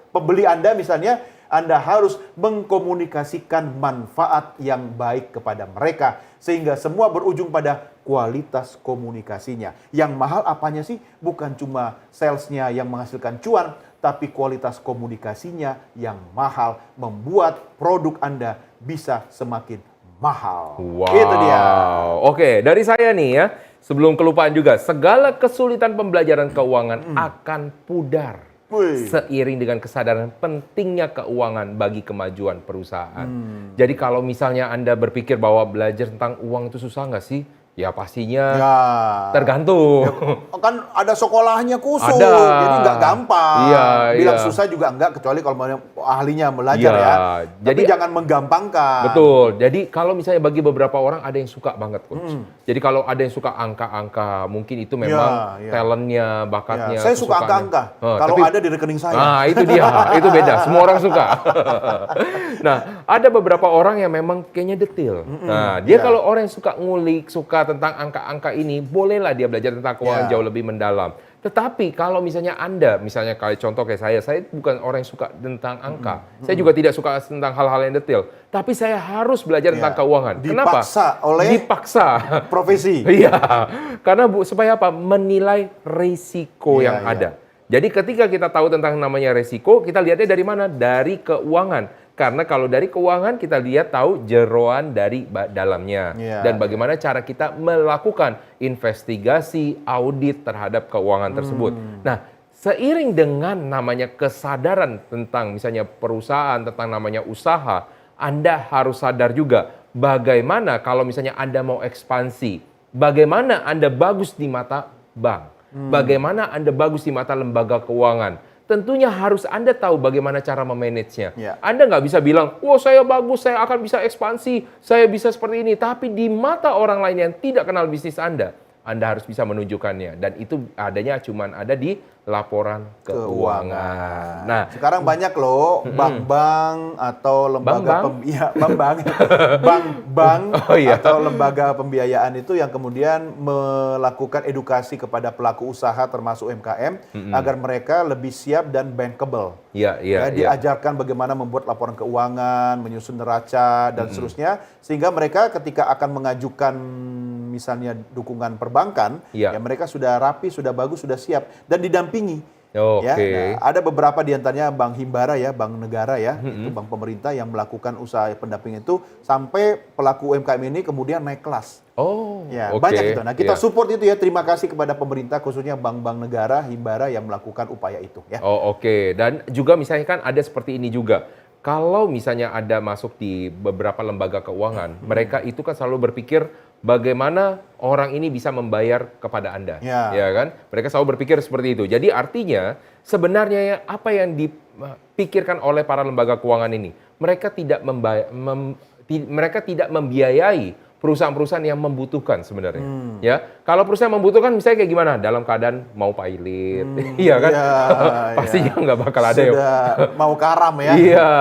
pembeli Anda misalnya, Anda harus mengkomunikasikan manfaat yang baik kepada mereka. Sehingga semua berujung pada kualitas komunikasinya. Yang mahal apanya sih? Bukan cuma salesnya yang menghasilkan cuan, tapi kualitas komunikasinya yang mahal membuat produk Anda bisa semakin mahal. Wow. Itu dia. Oke, dari saya nih ya, sebelum kelupaan juga, segala kesulitan pembelajaran keuangan akan pudar. Wih. Seiring dengan kesadaran pentingnya keuangan bagi kemajuan perusahaan. Jadi kalau misalnya Anda berpikir bahwa belajar tentang uang itu susah nggak sih? Ya pastinya Ya. tergantung. Kan ada sekolahnya khusus, Ada. jadi nggak gampang. Iya, Bilang iya. susah juga enggak, kecuali kalau mau ahlinya belajar Iya, ya. jadi- Tapi jangan menggampangkan. Betul. Jadi kalau misalnya bagi beberapa orang ada yang suka banget, Coach. Jadi kalau ada yang suka angka-angka, mungkin itu memang Ya, ya. talentnya, Ya, bakatnya, saya suka kesukaannya. angka-angka. Kalau tapi- ada di rekening saya. Nah, itu dia. Itu beda. Semua orang suka. Nah, ada beberapa orang yang memang kayaknya detail. Nah, dia Iya. kalau orang yang suka ngulik, suka tentang angka-angka ini, bolehlah dia belajar tentang keuangan Iya. jauh lebih mendalam. Tetapi kalau misalnya Anda, misalnya kayak contoh kayak saya bukan orang yang suka tentang angka. Saya juga tidak suka tentang hal-hal yang detail. Tapi saya harus belajar tentang Iya. keuangan. Kenapa? Dipaksa oleh Dipaksa. profesi. Iya, karena supaya apa? Menilai risiko Iya, yang iya. ada. Jadi ketika kita tahu tentang namanya risiko, kita lihatnya dari mana? Dari keuangan. Karena kalau dari keuangan kita lihat tahu jeroan dari dalamnya. Iya, Dan bagaimana cara kita melakukan investigasi, audit terhadap keuangan tersebut. Nah, seiring dengan namanya kesadaran tentang misalnya perusahaan, tentang namanya usaha, Anda harus sadar juga bagaimana kalau misalnya Anda mau ekspansi, bagaimana Anda bagus di mata bank, bagaimana Anda bagus di mata lembaga keuangan. Tentunya harus Anda tahu bagaimana cara memanagenya. Ya. Anda nggak bisa bilang, wah saya bagus, saya akan bisa ekspansi, saya bisa seperti ini. Tapi di mata orang lain yang tidak kenal bisnis Anda harus bisa menunjukkannya. Dan itu adanya cuman ada di laporan keuangan. Nah, Sekarang banyak loh bank-bank atau lembaga Bank-bank? bank-bank Oh, iya. atau lembaga pembiayaan itu yang kemudian melakukan edukasi kepada pelaku usaha termasuk UMKM agar mereka lebih siap dan bankable. iya. Diajarkan bagaimana membuat laporan keuangan, menyusun neraca dan seterusnya, sehingga mereka ketika akan mengajukan misalnya dukungan perbankan, Iya. ya mereka sudah rapi, sudah bagus, sudah siap dan didampingi. Oke. Ya, nah, ada beberapa di antaranya Bank Himbara ya, bank negara ya, itu bank pemerintah yang melakukan usaha pendampingan itu sampai pelaku UMKM ini kemudian naik kelas. Oh, Ya, oke. banyak itu. Nah, kita Iya. support itu ya. Terima kasih kepada pemerintah khususnya bank-bank negara Himbara yang melakukan upaya itu ya. Oh, oke. Dan juga misalnya kan ada seperti ini juga. Kalau misalnya ada masuk di beberapa lembaga keuangan, mereka itu kan selalu berpikir bagaimana orang ini bisa membayar kepada Anda. Ya. Kan? Mereka selalu berpikir seperti itu. Jadi artinya sebenarnya apa yang dipikirkan oleh para lembaga keuangan ini, mereka tidak mereka tidak membiayai perusahaan-perusahaan yang membutuhkan sebenarnya. Ya, kalau perusahaan membutuhkan misalnya kayak gimana? Dalam keadaan mau pilot, iya kan? Iya, Pastinya iya. nggak bakal ada yang Sudah mau karam ya. Iya,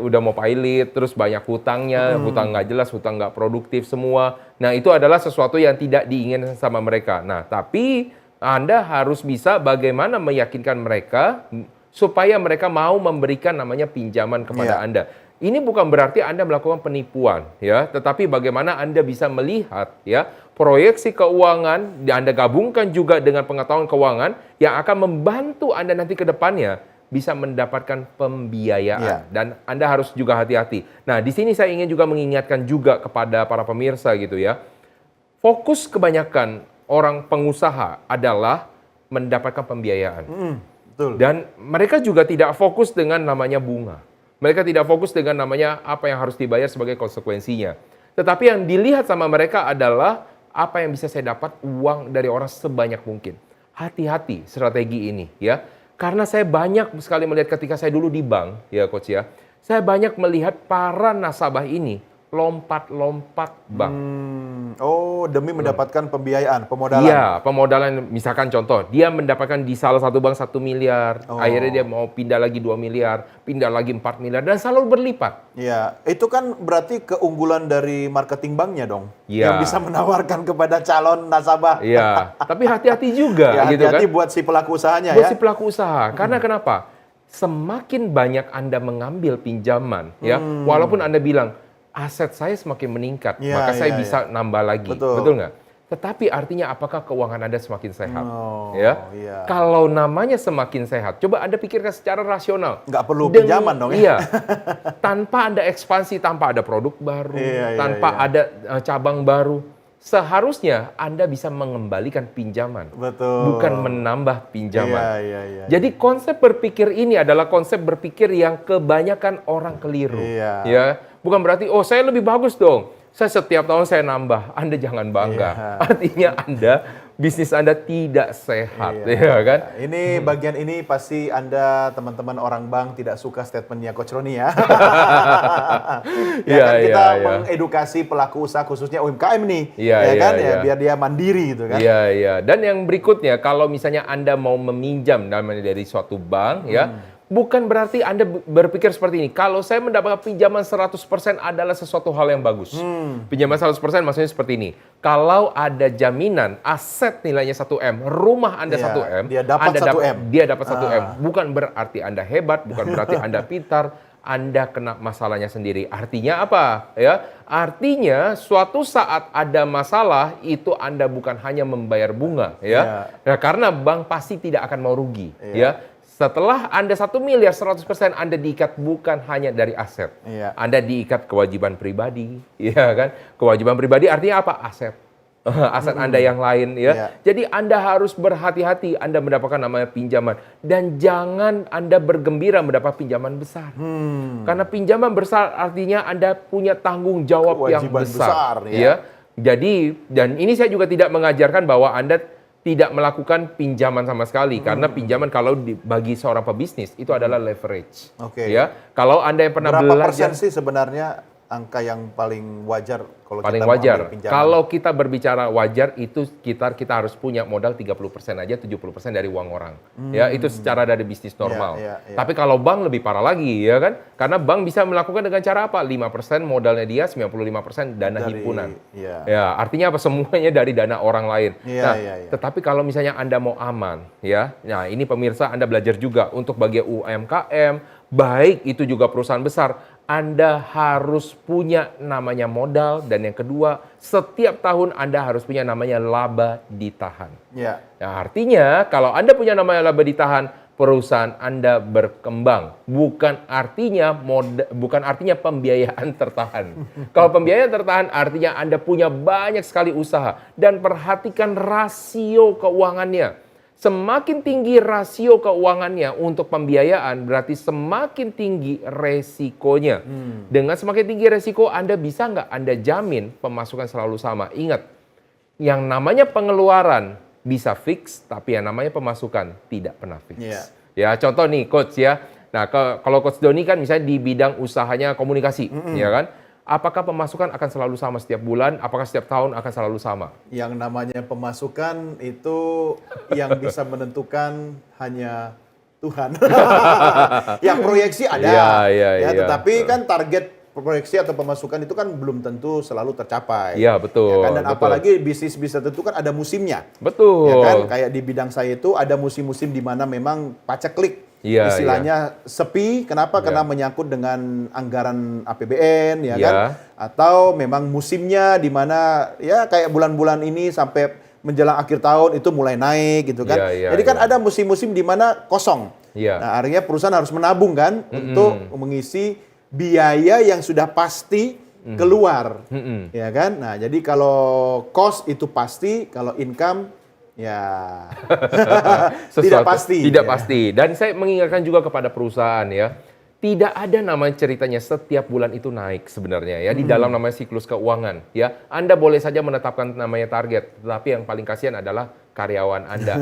udah mau pilot, terus banyak hutangnya, hutang nggak jelas, hutang nggak produktif semua. Nah, itu adalah sesuatu yang tidak diinginkan sama mereka. Nah, tapi Anda harus bisa bagaimana meyakinkan mereka supaya mereka mau memberikan namanya pinjaman kepada Iya. Anda. Ini bukan berarti Anda melakukan penipuan, ya, tetapi bagaimana Anda bisa melihat, ya, proyeksi keuangan, dan Anda gabungkan juga dengan pengetahuan keuangan yang akan membantu Anda nanti ke depannya bisa mendapatkan pembiayaan. Iya. Dan Anda harus juga hati-hati. Nah, di sini saya ingin juga mengingatkan juga kepada para pemirsa gitu ya. Fokus kebanyakan orang pengusaha adalah mendapatkan pembiayaan. Betul. Dan mereka juga tidak fokus dengan namanya bunga. Mereka tidak fokus dengan namanya apa yang harus dibayar sebagai konsekuensinya. Tetapi yang dilihat sama mereka adalah apa yang bisa saya dapat uang dari orang sebanyak mungkin. Hati-hati strategi ini ya. Karena saya banyak sekali melihat ketika saya dulu di bank ya Coach ya. Saya banyak melihat para nasabah ini lompat-lompat bank. Oh, demi mendapatkan pembiayaan, pemodalan. Iya, pemodalan misalkan contoh, dia mendapatkan di salah satu bank 1 miliar, Oh. akhirnya dia mau pindah lagi 2 miliar, pindah lagi 4 miliar, dan selalu berlipat. Iya, itu kan berarti keunggulan dari marketing banknya dong. Iya. Yang bisa menawarkan kepada calon nasabah. Iya, tapi hati-hati juga Ya, gitu kan. hati-hati buat si pelaku usahanya Buat ya. si pelaku usaha. Karena kenapa? semakin banyak Anda mengambil pinjaman, ya, walaupun Anda bilang aset saya semakin meningkat, Iya, maka saya iya, bisa iya. nambah lagi, Betul. betul nggak? Tetapi artinya apakah keuangan Anda semakin sehat? Oh, Ya, iya. kalau namanya semakin sehat, coba Anda pikirkan secara rasional. Nggak perlu Dengan- pinjaman dong ya? Iya, tanpa ada ekspansi, tanpa ada produk baru, Iya, iya, tanpa iya. ada cabang baru, seharusnya Anda bisa mengembalikan pinjaman, Betul. bukan menambah pinjaman. Iya, iya. Jadi konsep berpikir ini adalah konsep berpikir yang kebanyakan orang keliru. Iya. Ya, bukan berarti oh saya lebih bagus dong. Saya setiap tahun saya nambah. Anda jangan bangga. Iya. Artinya bisnis Anda tidak sehat, Iya. ya kan? Ini bagian ini pasti Anda teman-teman orang bank tidak suka statementnya Coach Roni ya. Iya, kan kita iya, iya. mengedukasi pelaku usaha khususnya UMKM nih, Iya, ya iya, kan, iya. ya biar dia mandiri gitu kan. Iya, iya. Dan yang berikutnya, kalau misalnya Anda mau meminjam dari suatu bank, ya, bukan berarti Anda berpikir seperti ini. Kalau saya mendapatkan pinjaman 100% adalah sesuatu hal yang bagus. Pinjaman 100% maksudnya seperti ini. Kalau ada jaminan aset nilainya 1M, rumah Anda Iya, 1M, dia dapat Anda 1M. Dia dapat 1M. Bukan berarti Anda hebat, bukan berarti Anda pintar. Anda kena masalahnya sendiri. Artinya apa? Ya, artinya suatu saat ada masalah itu Anda bukan hanya membayar bunga, ya. Nah, karena bank pasti tidak akan mau rugi, ya. Setelah Anda 1 miliar 100% Anda diikat bukan hanya dari aset. Iya. Anda diikat kewajiban pribadi, ya kan? Kewajiban pribadi artinya apa? Aset. Aset Anda yang lain, ya. Iya. Jadi Anda harus berhati-hati Anda mendapatkan namanya pinjaman. Dan jangan Anda bergembira mendapat pinjaman besar. Karena pinjaman besar artinya Anda punya tanggung jawab yang Kewajiban besar. besar, ya. Ya. Jadi, dan ini saya juga tidak mengajarkan bahwa Anda tidak melakukan pinjaman sama sekali. Karena pinjaman kalau bagi seorang pebisnis itu adalah leverage. Oke. Ya. Kalau Anda yang pernah Berapa belajar... persen sih sebenarnya angka yang paling wajar kalau Paling kita mau wajar. ambil pinjaman? Kalau kita berbicara wajar itu sekitar kita harus punya modal 30% aja, 70% dari uang orang. Ya, itu secara dari bisnis normal. Iya, iya. Tapi kalau bank lebih parah lagi, ya kan? Karena bank bisa melakukan dengan cara apa? 5% modalnya dia, 95% dana Dari- himpunan. iya. Ya, artinya apa? Semuanya dari dana orang lain. Iya, Nah, iya, iya. tetapi kalau misalnya Anda mau aman, ya. Nah, ini pemirsa Anda belajar juga untuk bagi UMKM, baik itu juga perusahaan besar, Anda harus punya namanya modal, dan yang kedua, setiap tahun Anda harus punya namanya laba ditahan. Iya. Nah, artinya kalau Anda punya namanya laba ditahan, perusahaan Anda berkembang. Bukan artinya pembiayaan tertahan. Kalau pembiayaan tertahan artinya Anda punya banyak sekali usaha, dan perhatikan rasio keuangannya. Semakin tinggi rasio keuangannya untuk pembiayaan, berarti semakin tinggi resikonya. Dengan semakin tinggi resiko, Anda bisa nggak Anda jamin pemasukan selalu sama? Ingat, yang namanya pengeluaran bisa fix, tapi yang namanya pemasukan tidak pernah fix. Iya. Ya, contoh nih, Coach ya. Nah, kalau Coach Doni kan misalnya di bidang usahanya komunikasi, ya kan? Apakah pemasukan akan selalu sama setiap bulan? Apakah setiap tahun akan selalu sama? Yang namanya pemasukan itu yang bisa menentukan hanya Tuhan. Yang proyeksi ada, Iya, iya, ya, iya. tetapi kan target proyeksi atau pemasukan itu kan belum tentu selalu tercapai. Iya, betul, Ya kan? Dan betul. apalagi bisnis bisa tentu kan ada musimnya. Betul. Ya kan, kayak di bidang saya itu ada musim-musim di mana memang paceklik. Iya, Istilahnya sepi, kenapa? Karena menyangkut dengan anggaran APBN, ya Iya. kan? Atau memang musimnya di mana ya kayak bulan-bulan ini sampai menjelang akhir tahun itu mulai naik gitu kan. Iya, iya, Jadi kan iya. ada musim-musim di mana kosong. Iya. Nah, artinya perusahaan harus menabung kan untuk mengisi biaya yang sudah pasti keluar. Ya kan? Nah, jadi kalau cost itu pasti, kalau income ya tidak pasti. Tidak ya. pasti. Dan saya mengingatkan juga kepada perusahaan ya, tidak ada namanya ceritanya setiap bulan itu naik sebenarnya ya, di dalam namanya siklus keuangan ya. Anda boleh saja menetapkan namanya target, tetapi yang paling kasihan adalah karyawan Anda.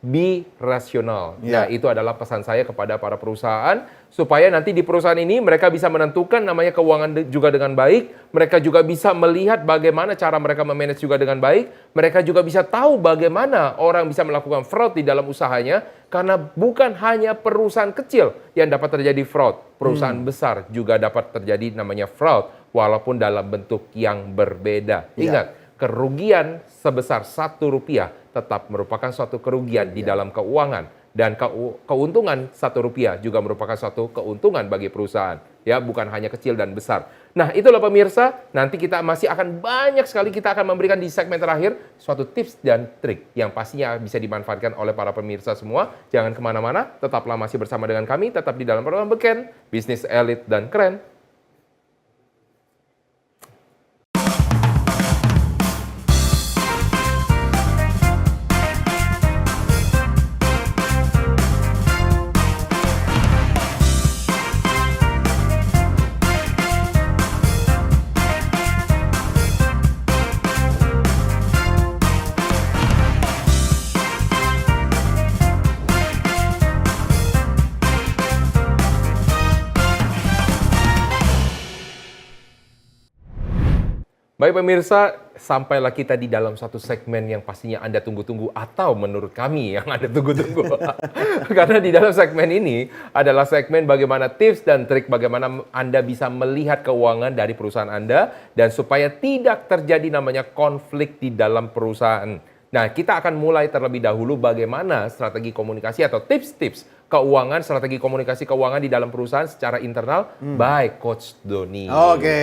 Be rasional. Nah, Ya. itu adalah pesan saya kepada para perusahaan, supaya nanti di perusahaan ini mereka bisa menentukan namanya keuangan juga dengan baik, mereka juga bisa melihat bagaimana cara mereka memanage juga dengan baik, mereka juga bisa tahu bagaimana orang bisa melakukan fraud di dalam usahanya, karena bukan hanya perusahaan kecil yang dapat terjadi fraud, perusahaan besar juga dapat terjadi namanya fraud, walaupun dalam bentuk yang berbeda. Ingat, kerugian sebesar Rp1 tetap merupakan suatu kerugian di dalam keuangan. Dan keuntungan Rp1 juga merupakan suatu keuntungan bagi perusahaan. Ya, bukan hanya kecil dan besar. Nah, itulah pemirsa, nanti kita masih akan banyak sekali kita akan memberikan di segmen terakhir suatu tips dan trik yang pastinya bisa dimanfaatkan oleh para pemirsa semua. Jangan kemana-mana, tetaplah masih bersama dengan kami, tetap di dalam program Beken, Bisnis Elit dan Keren. Baik pemirsa, sampailah kita di dalam satu segmen yang pastinya Anda tunggu-tunggu atau menurut kami yang Anda tunggu-tunggu. Karena di dalam segmen ini adalah segmen bagaimana tips dan trik bagaimana Anda bisa melihat keuangan dari perusahaan Anda dan supaya tidak terjadi namanya konflik di dalam perusahaan. Nah, kita akan mulai terlebih dahulu bagaimana strategi komunikasi atau tips-tips keuangan, strategi komunikasi keuangan di dalam perusahaan secara internal by Coach Doni. Oke,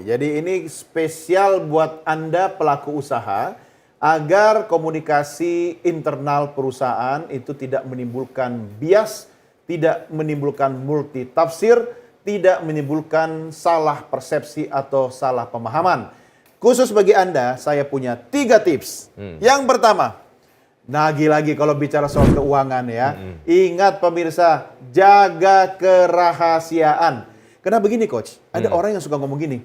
jadi ini spesial buat Anda pelaku usaha agar komunikasi internal perusahaan itu tidak menimbulkan bias, tidak menimbulkan multitafsir, tidak menimbulkan salah persepsi atau salah pemahaman. Khusus bagi Anda, saya punya 3 tips. Yang pertama, lagi-lagi kalau bicara soal keuangan ya, ingat pemirsa, jaga kerahasiaan. Karena begini Coach, ada orang yang suka ngomong gini,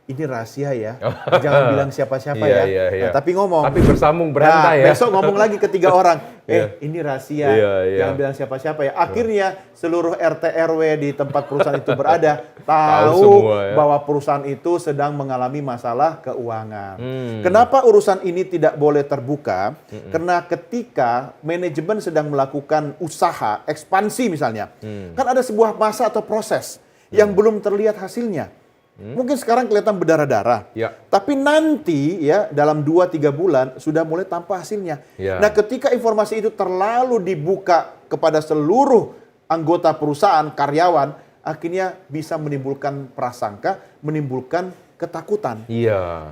ini rahasia ya, jangan bilang siapa-siapa ya. Nah, tapi ngomong. Tapi bersambung berantai ya. Besok ngomong lagi ke 3 orang, ini rahasia, jangan bilang siapa-siapa ya. Akhirnya seluruh RT RW di tempat perusahaan itu berada tahu semua, ya. bahwa perusahaan itu sedang mengalami masalah keuangan. Kenapa urusan ini tidak boleh terbuka? Karena ketika manajemen sedang melakukan usaha ekspansi misalnya, kan ada sebuah masa atau proses yang belum terlihat hasilnya. Mungkin sekarang kelihatan berdarah-darah, tapi nanti ya dalam 2-3 bulan sudah mulai tampak hasilnya. Nah, ketika informasi itu terlalu dibuka kepada seluruh anggota perusahaan, karyawan, akhirnya bisa menimbulkan prasangka, menimbulkan ketakutan.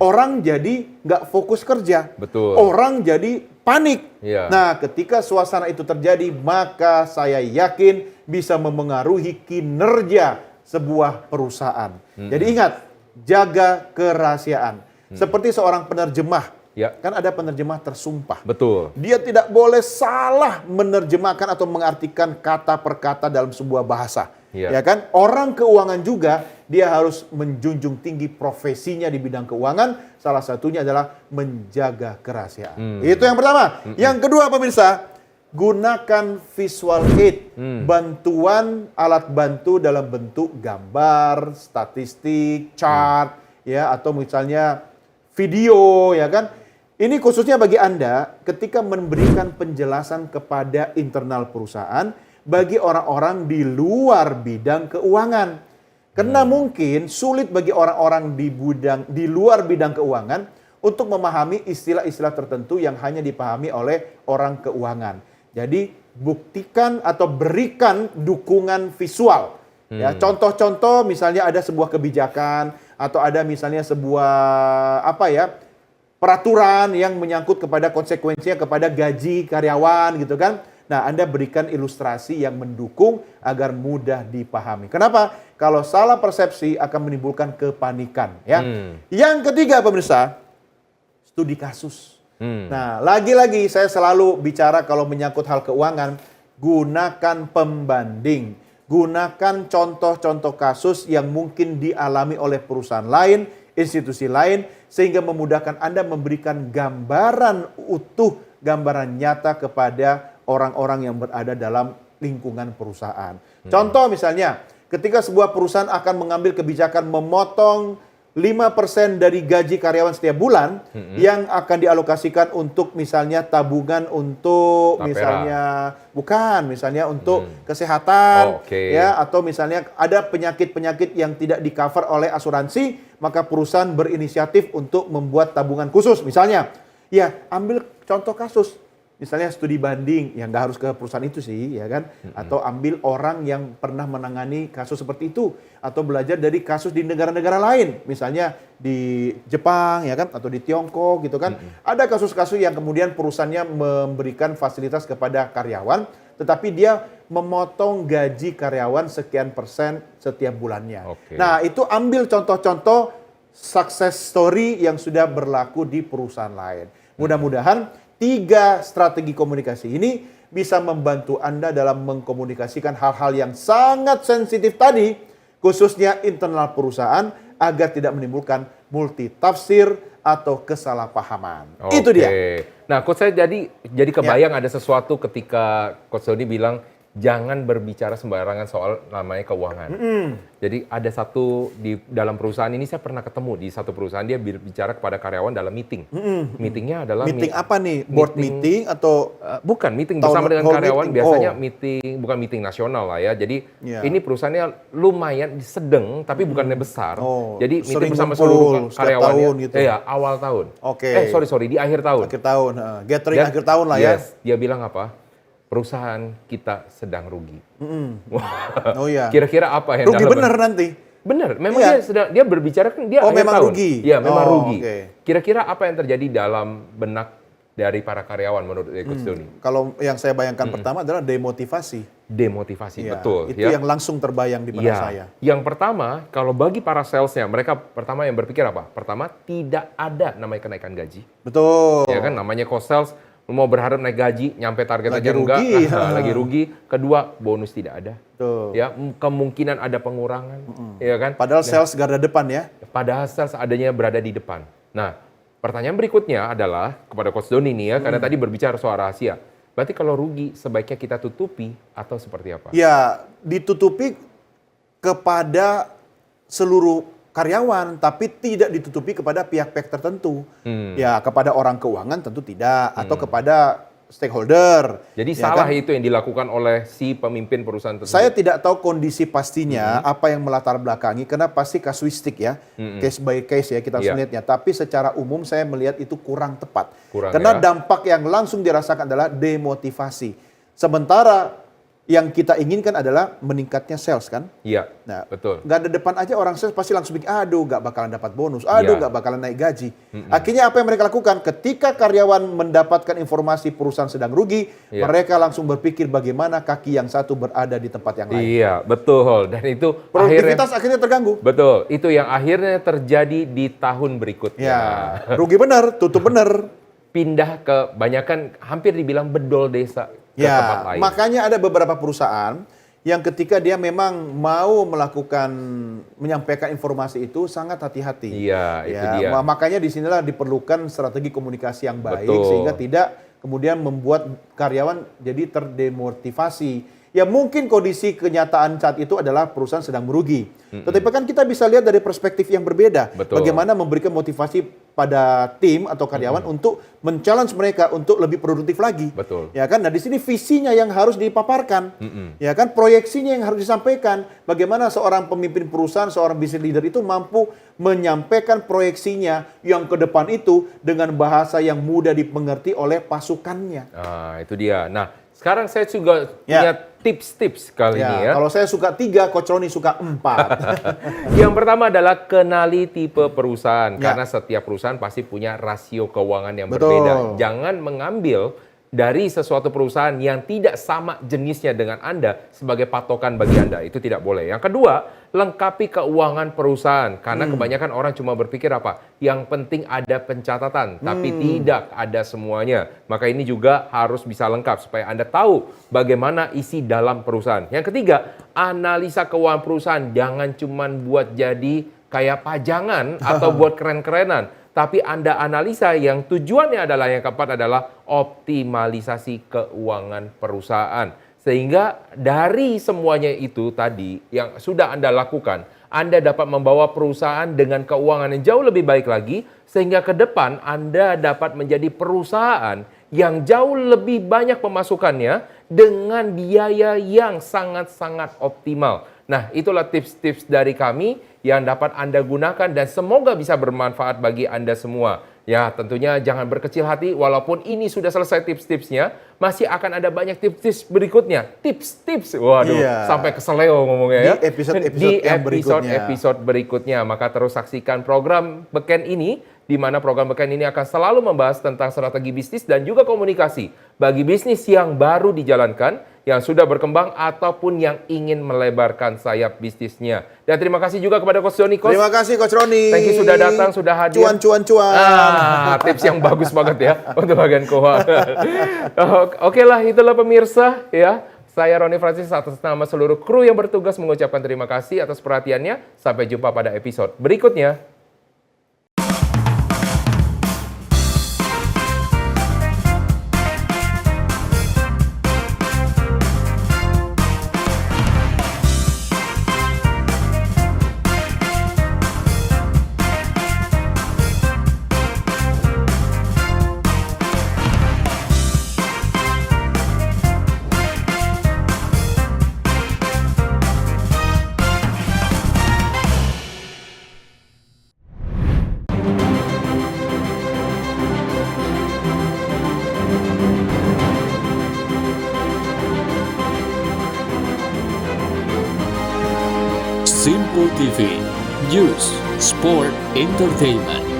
Orang jadi nggak fokus kerja. Betul. Orang jadi panik. Nah, ketika suasana itu terjadi, maka saya yakin bisa memengaruhi kinerja sebuah perusahaan. Jadi ingat, jaga kerahasiaan. Seperti seorang penerjemah. Kan ada penerjemah tersumpah. Betul. Dia tidak boleh salah menerjemahkan atau mengartikan kata per kata dalam sebuah bahasa. Ya kan? Orang keuangan juga dia harus menjunjung tinggi profesinya di bidang keuangan. Salah satunya adalah menjaga kerahasiaan. Itu yang pertama. Yang kedua pemirsa, gunakan visual aid, bantuan alat bantu dalam bentuk gambar, statistik, chart, ya atau misalnya video, ya kan? Ini khususnya bagi Anda ketika memberikan penjelasan kepada internal perusahaan bagi orang-orang di luar bidang keuangan. Karena mungkin sulit bagi orang-orang di luar bidang keuangan untuk memahami istilah-istilah tertentu yang hanya dipahami oleh orang keuangan. Jadi buktikan atau berikan dukungan visual. Ya, contoh-contoh misalnya ada sebuah kebijakan atau ada misalnya sebuah peraturan yang menyangkut kepada konsekuensinya kepada gaji karyawan gitu kan. Nah, Anda berikan ilustrasi yang mendukung agar mudah dipahami. Kenapa? Kalau salah persepsi akan menimbulkan kepanikan ya. Yang ketiga pemirsa, studi kasus. Nah, lagi-lagi saya selalu bicara kalau menyangkut hal keuangan, gunakan pembanding. Gunakan contoh-contoh kasus yang mungkin dialami oleh perusahaan lain, institusi lain, sehingga memudahkan Anda memberikan gambaran utuh, gambaran nyata kepada orang-orang yang berada dalam lingkungan perusahaan. Contoh misalnya, ketika sebuah perusahaan akan mengambil kebijakan memotong 5% dari gaji karyawan setiap bulan yang akan dialokasikan untuk misalnya tabungan untuk misalnya untuk kesehatan ya atau misalnya ada penyakit-penyakit yang tidak di-cover oleh asuransi, maka perusahaan berinisiatif untuk membuat tabungan khusus misalnya. Ya, ambil contoh kasus. misalnya studi banding, yang nggak harus ke perusahaan itu sih, ya kan? Atau ambil orang yang pernah menangani kasus seperti itu, atau belajar dari kasus di negara-negara lain, misalnya di Jepang, ya kan? Atau di Tiongkok, gitu kan? Ada kasus-kasus yang kemudian perusahaannya memberikan fasilitas kepada karyawan, tetapi dia memotong gaji karyawan sekian persen setiap bulannya. Oke. Nah, itu ambil contoh-contoh success story yang sudah berlaku di perusahaan lain. Mudah-mudahan 3 strategi komunikasi ini bisa membantu Anda dalam mengkomunikasikan hal-hal yang sangat sensitif tadi, khususnya internal perusahaan, agar tidak menimbulkan multitafsir atau kesalahpahaman. Itu dia. Nah, Coach saya jadi kebayang ada sesuatu ketika Coach Doni bilang jangan berbicara sembarangan soal namanya keuangan. Jadi ada satu di dalam perusahaan ini, saya pernah ketemu di satu perusahaan, dia bicara kepada karyawan dalam meeting. Meetingnya adalah Meeting apa nih? Board meeting atau bukan meeting Town bersama dengan hall karyawan, meeting? biasanya Oh. meeting, bukan meeting nasional lah ya. Jadi Ya. ini perusahaannya lumayan sedang, tapi bukannya besar. Oh, Jadi sering meeting bersama ngumpul seluruh setiap karyawan tahun ya. gitu. Iya, awal tahun. Oke. Sorry, di akhir tahun. akhir tahun? Gathering Dan- akhir tahun lah ya. Yes, dia bilang apa? Perusahaan kita sedang rugi. Oh iya. Kira-kira apa yang Rugi dalam- bener nanti. Bener, memang Iya. dia berbicara kan dia Oh, akhir memang tahun. rugi? Iya, memang Oh, rugi. oke. Kira-kira apa yang terjadi dalam benak dari para karyawan menurut Coach Doni? Kalau yang saya bayangkan pertama adalah demotivasi. Demotivasi, Iya, betul. Itu yang langsung terbayang di benak Iya. saya. Yang pertama, kalau bagi para salesnya, mereka pertama yang berpikir apa? Pertama, tidak ada namanya kenaikan gaji. Betul. Ya kan, namanya cost sales, mau berharap naik gaji, nyampe target Lagi aja enggak, rugi. lagi rugi. Kedua, bonus tidak ada. Betul. Ya, kemungkinan ada pengurangan, ya kan? Padahal sales garda depan ya. Padahal sales adanya berada di depan. Nah, pertanyaan berikutnya adalah kepada Coach Doni nih ya, karena tadi berbicara soal rahasia. Berarti kalau rugi, sebaiknya kita tutupi atau seperti apa? Ya, ditutupi kepada seluruh karyawan, tapi tidak ditutupi kepada pihak-pihak tertentu. Ya, kepada orang keuangan tentu tidak, atau kepada stakeholder. Jadi Ya salah kan? itu yang dilakukan oleh si pemimpin perusahaan tersebut. Saya tidak tahu kondisi pastinya apa yang melatar belakangi, karena pasti kasuistik ya, case by case ya kita harus Iya. melihatnya. Tapi secara umum saya melihat itu kurang tepat, Kurang, karena ya. dampak yang langsung dirasakan adalah demotivasi. Sementara yang kita inginkan adalah meningkatnya sales kan. Iya, Nah, betul. nggak ada depan aja orang sales pasti langsung bikin, aduh nggak bakalan dapat bonus, aduh Iya. nggak bakalan naik gaji. Akhirnya apa yang mereka lakukan? Ketika karyawan mendapatkan informasi perusahaan sedang rugi, Iya. mereka langsung berpikir bagaimana kaki yang satu berada di tempat yang lain. Iya, betul. Dan itu Produktivitas akhirnya terganggu. betul. Itu yang akhirnya terjadi di tahun berikutnya. Ya, rugi bener, tutup bener. Pindah ke banyakan, hampir dibilang bedol desa ke tempat Ya, lain. makanya ada beberapa perusahaan yang ketika dia memang mau menyampaikan informasi itu sangat hati-hati. Iya, itu dia. Makanya disinilah diperlukan strategi komunikasi yang baik Betul. sehingga tidak kemudian membuat karyawan jadi terdemotivasi. Ya mungkin kondisi kenyataan saat itu adalah perusahaan sedang merugi. Tetapi kan kita bisa lihat dari perspektif yang berbeda. Betul. Bagaimana memberikan motivasi pada tim atau karyawan untuk men-challenge mereka untuk lebih produktif lagi. Betul. Ya kan? Nah, di sini visinya yang harus dipaparkan. Ya kan? Proyeksinya yang harus disampaikan. Bagaimana seorang pemimpin perusahaan, seorang business leader itu mampu menyampaikan proyeksinya yang ke depan itu dengan bahasa yang mudah dimengerti oleh pasukannya. Ah, itu dia. Nah, sekarang saya juga Ya. punya tips-tips kali ini ya. Kalau saya suka 3, Coach Roni suka 4. Yang pertama adalah kenali tipe perusahaan. Ya. Karena setiap perusahaan pasti punya rasio keuangan yang Betul. berbeda. Jangan mengambil dari sesuatu perusahaan yang tidak sama jenisnya dengan Anda sebagai patokan bagi Anda. Itu tidak boleh. Yang kedua, lengkapi keuangan perusahaan. Karena kebanyakan orang cuma berpikir apa? Yang penting ada pencatatan, tapi tidak ada semuanya. Maka ini juga harus bisa lengkap supaya Anda tahu bagaimana isi dalam perusahaan. Yang ketiga, analisa keuangan perusahaan. Jangan cuma buat jadi kayak pajangan atau buat keren-kerenan. Tapi Anda analisa yang tujuannya adalah yang keempat adalah optimalisasi keuangan perusahaan. Sehingga dari semuanya itu tadi yang sudah Anda lakukan, Anda dapat membawa perusahaan dengan keuangan yang jauh lebih baik lagi, sehingga ke depan Anda dapat menjadi perusahaan yang jauh lebih banyak pemasukannya dengan biaya yang sangat-sangat optimal. Nah, itulah tips-tips dari kami yang dapat Anda gunakan dan semoga bisa bermanfaat bagi Anda semua. Ya, tentunya jangan berkecil hati walaupun ini sudah selesai tips-tipsnya, masih akan ada banyak tips-tips berikutnya. Tips-tips, waduh, Iya. sampai keseleo ngomongnya ya. Di episode-episode Di yang berikutnya. episode berikutnya. Maka terus saksikan program Beken ini, di mana program Beken ini akan selalu membahas tentang strategi bisnis dan juga komunikasi bagi bisnis yang baru dijalankan, yang sudah berkembang ataupun yang ingin melebarkan sayap bisnisnya. Dan terima kasih juga kepada Coach Doni. Coach, Terima kasih Coach Roni. thank you sudah datang, sudah hadir. Cuan. Tips yang bagus banget ya untuk bagian keuangan. Oke lah, itulah pemirsa ya. Saya Roni Francis atas nama seluruh kru yang bertugas mengucapkan terima kasih atas perhatiannya. Sampai jumpa pada episode berikutnya. Simple TV News Sport Entertainment.